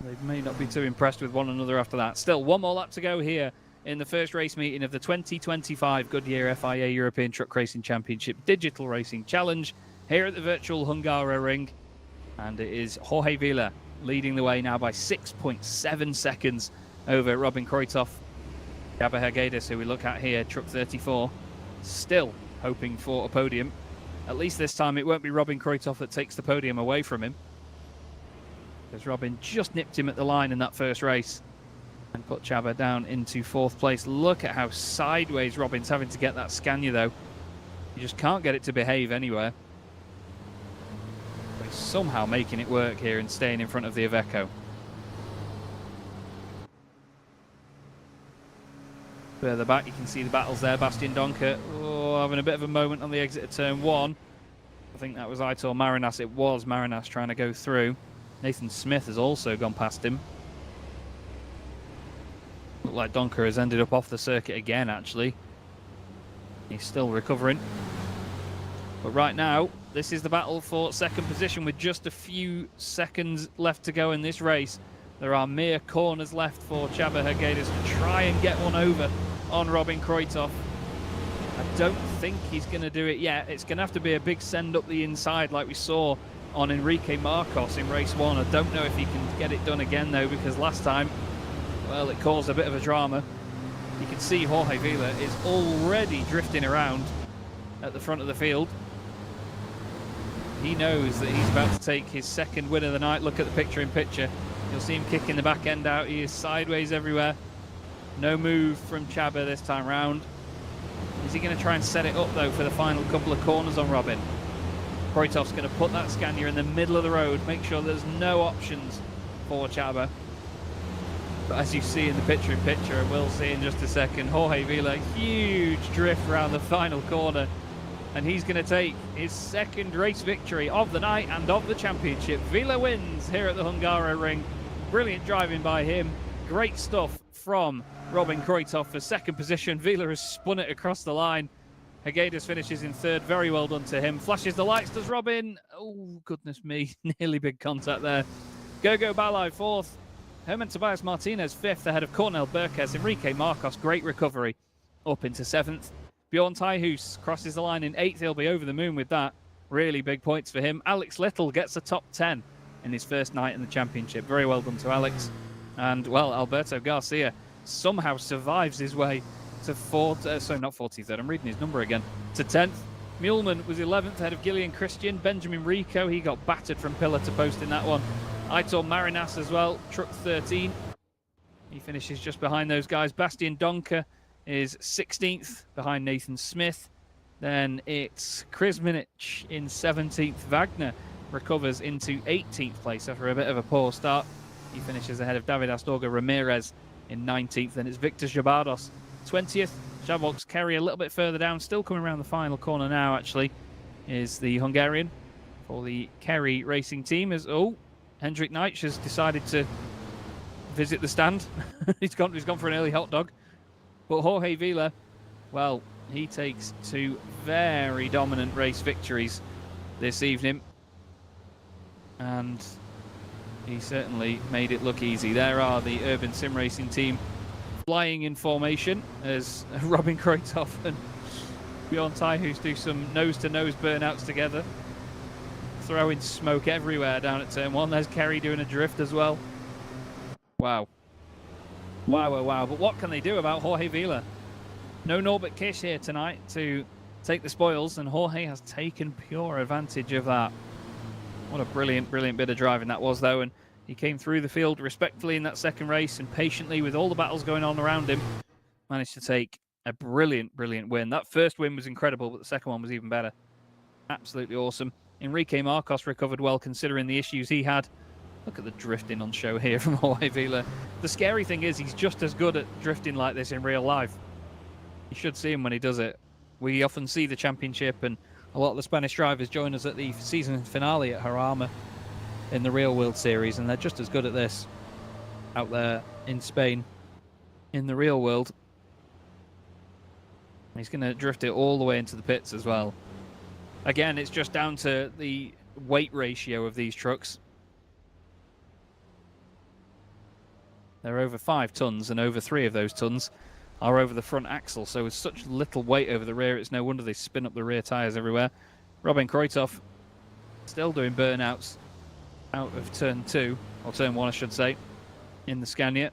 They may not be too impressed with one another after that. Still, one more lap to go here in the first race meeting of the 2025 Goodyear FIA European Truck Racing Championship Digital Racing Challenge here at the virtual Hungaroring. And it is Jorge Vila leading the way now by 6.7 seconds over Robin Kreutoff. Gabor Hergedis, who we look at here, truck 34, still hoping for a podium. At least this time it won't be Robin Kreutoff that takes the podium away from him, because Robin just nipped him at the line in that first race and put Csaba down into 4th place. Look at how sideways Robin's having to get that Scania, though. You just can't get it to behave anywhere. But he's somehow making it work here and staying in front of the Iveco. Further back, you can see the battles there. Bastian Donker having a bit of a moment on the exit of turn 1. I think that was Aitor Marinas. It was Marinas trying to go through. Nathan Smith has also gone past him. Looked like Donker has ended up off the circuit again, actually. He's still recovering. But right now, this is the battle for 2nd position with just a few seconds left to go in this race. There are mere corners left for Csaba Hergedis to try and get one over on Robin Kreutoff. I don't think he's going to do it yet. It's going to have to be a big send up the inside like we saw on Enrique Marcos in race 1. I don't know if he can get it done again, though, because last time, well, it caused a bit of a drama. You can see Jorge Vila is already drifting around at the front of the field. He knows that he's about to take his 2nd win of the night. Look at the picture-in-picture. You'll see him kicking the back end out. He is sideways everywhere. No move from Csaba this time round. Is he going to try and set it up, though, for the final couple of corners on Robin? Kreutoff's going to put that Scania in the middle of the road, make sure there's no options for Csaba. But as you see in the picture-in-picture, and we'll see in just a second, Jorge Vila, huge drift around the final corner. And he's going to take his 2nd race victory of the night and of the championship. Vila wins here at the Hungaroring. Brilliant driving by him. Great stuff from Robin Kreutoff for 2nd position. Vila has spun it across the line. Hergedis finishes in 3rd. Very well done to him. Flashes the lights, does Robin. Oh, goodness me. Nearly big contact there. Gogo Balai 4th. Herman Tobias Martinez 5th ahead of Cornel Burkes. Enrique Marcos, great recovery. Up into 7th. Bjorn Tyhus crosses the line in 8th. He'll be over the moon with that. Really big points for him. Alex Little gets a top 10 in his first night in the championship. Very well done to Alex. And, well, Alberto Garcia somehow survives his way to not 43rd, I'm reading his number again, to 10th. Mjolman was 11th ahead of Gillian Christian. Benjamin Rico, he got battered from pillar to post in that one. Aitor Marinas as well, truck 13. He finishes just behind those guys. Bastian Donker is 16th behind Nathan Smith. Then it's Krizminic in 17th. Wagner recovers into 18th place after a bit of a poor start. He finishes ahead of David Astorga Ramirez in 19th. Then it's Victor Jabardos 20th. Javox Kerry a little bit further down, still coming around the final corner now, actually, is the Hungarian for the Kerry racing team. As Hendrik Neitsch has decided to visit the stand. he's gone for an early hot dog. But Jorge Vila, well, he takes 2 very dominant race victories this evening. And he certainly made it look easy. There are the Urban Sim Racing team flying in formation as Robin Kreuthoff and Bjorn Tyhus do some nose-to-nose burnouts together, throwing smoke everywhere down at turn 1. There's Kerry doing a drift as well. Wow. Wow, wow, wow. But what can they do about Jorge Vila? No Norbert Kish here tonight to take the spoils, and Jorge has taken pure advantage of that. What a brilliant, brilliant bit of driving that was, though, and he came through the field respectfully in that second race and patiently, with all the battles going on around him, managed to take a brilliant, brilliant win. That first win was incredible, but the second one was even better. Absolutely awesome. Enrique Marcos recovered well considering the issues he had. Look at the drifting on show here from Jorge Vila. The scary thing is he's just as good at drifting like this in real life. You should see him when he does it. We often see the championship, and a lot of the Spanish drivers join us at the season finale at Jarama in the Real World Series, and they're just as good at this out there in Spain in the real world. He's going to drift it all the way into the pits as well. Again, it's just down to the weight ratio of these trucks. They're over 5 tons, and over 3 of those tons are over the front axle. So with such little weight over the rear, it's no wonder they spin up the rear tyres everywhere. Robin Kreuthoff still doing burnouts out of turn 2, or turn 1, I should say, in the Scania.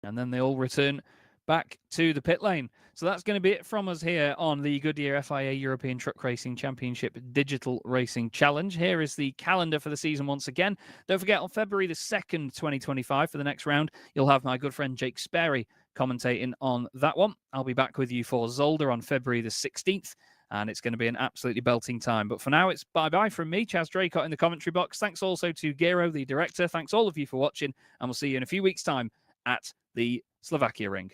And then they all return back to the pit lane. So that's going to be it from us here on the Goodyear FIA European Truck Racing Championship Digital Racing Challenge. Here is the calendar for the season once again. Don't forget, on February the 2nd, 2025, for the next round, you'll have my good friend Jake Sperry commentating on that one. I'll be back with you for Zolder on February the 16th, and it's going to be an absolutely belting time. But for now, it's bye-bye from me, Chaz Draycott, in the commentary box. Thanks also to Gero, the director. Thanks all of you for watching, and we'll see you in a few weeks' time at the Slovakia Ring.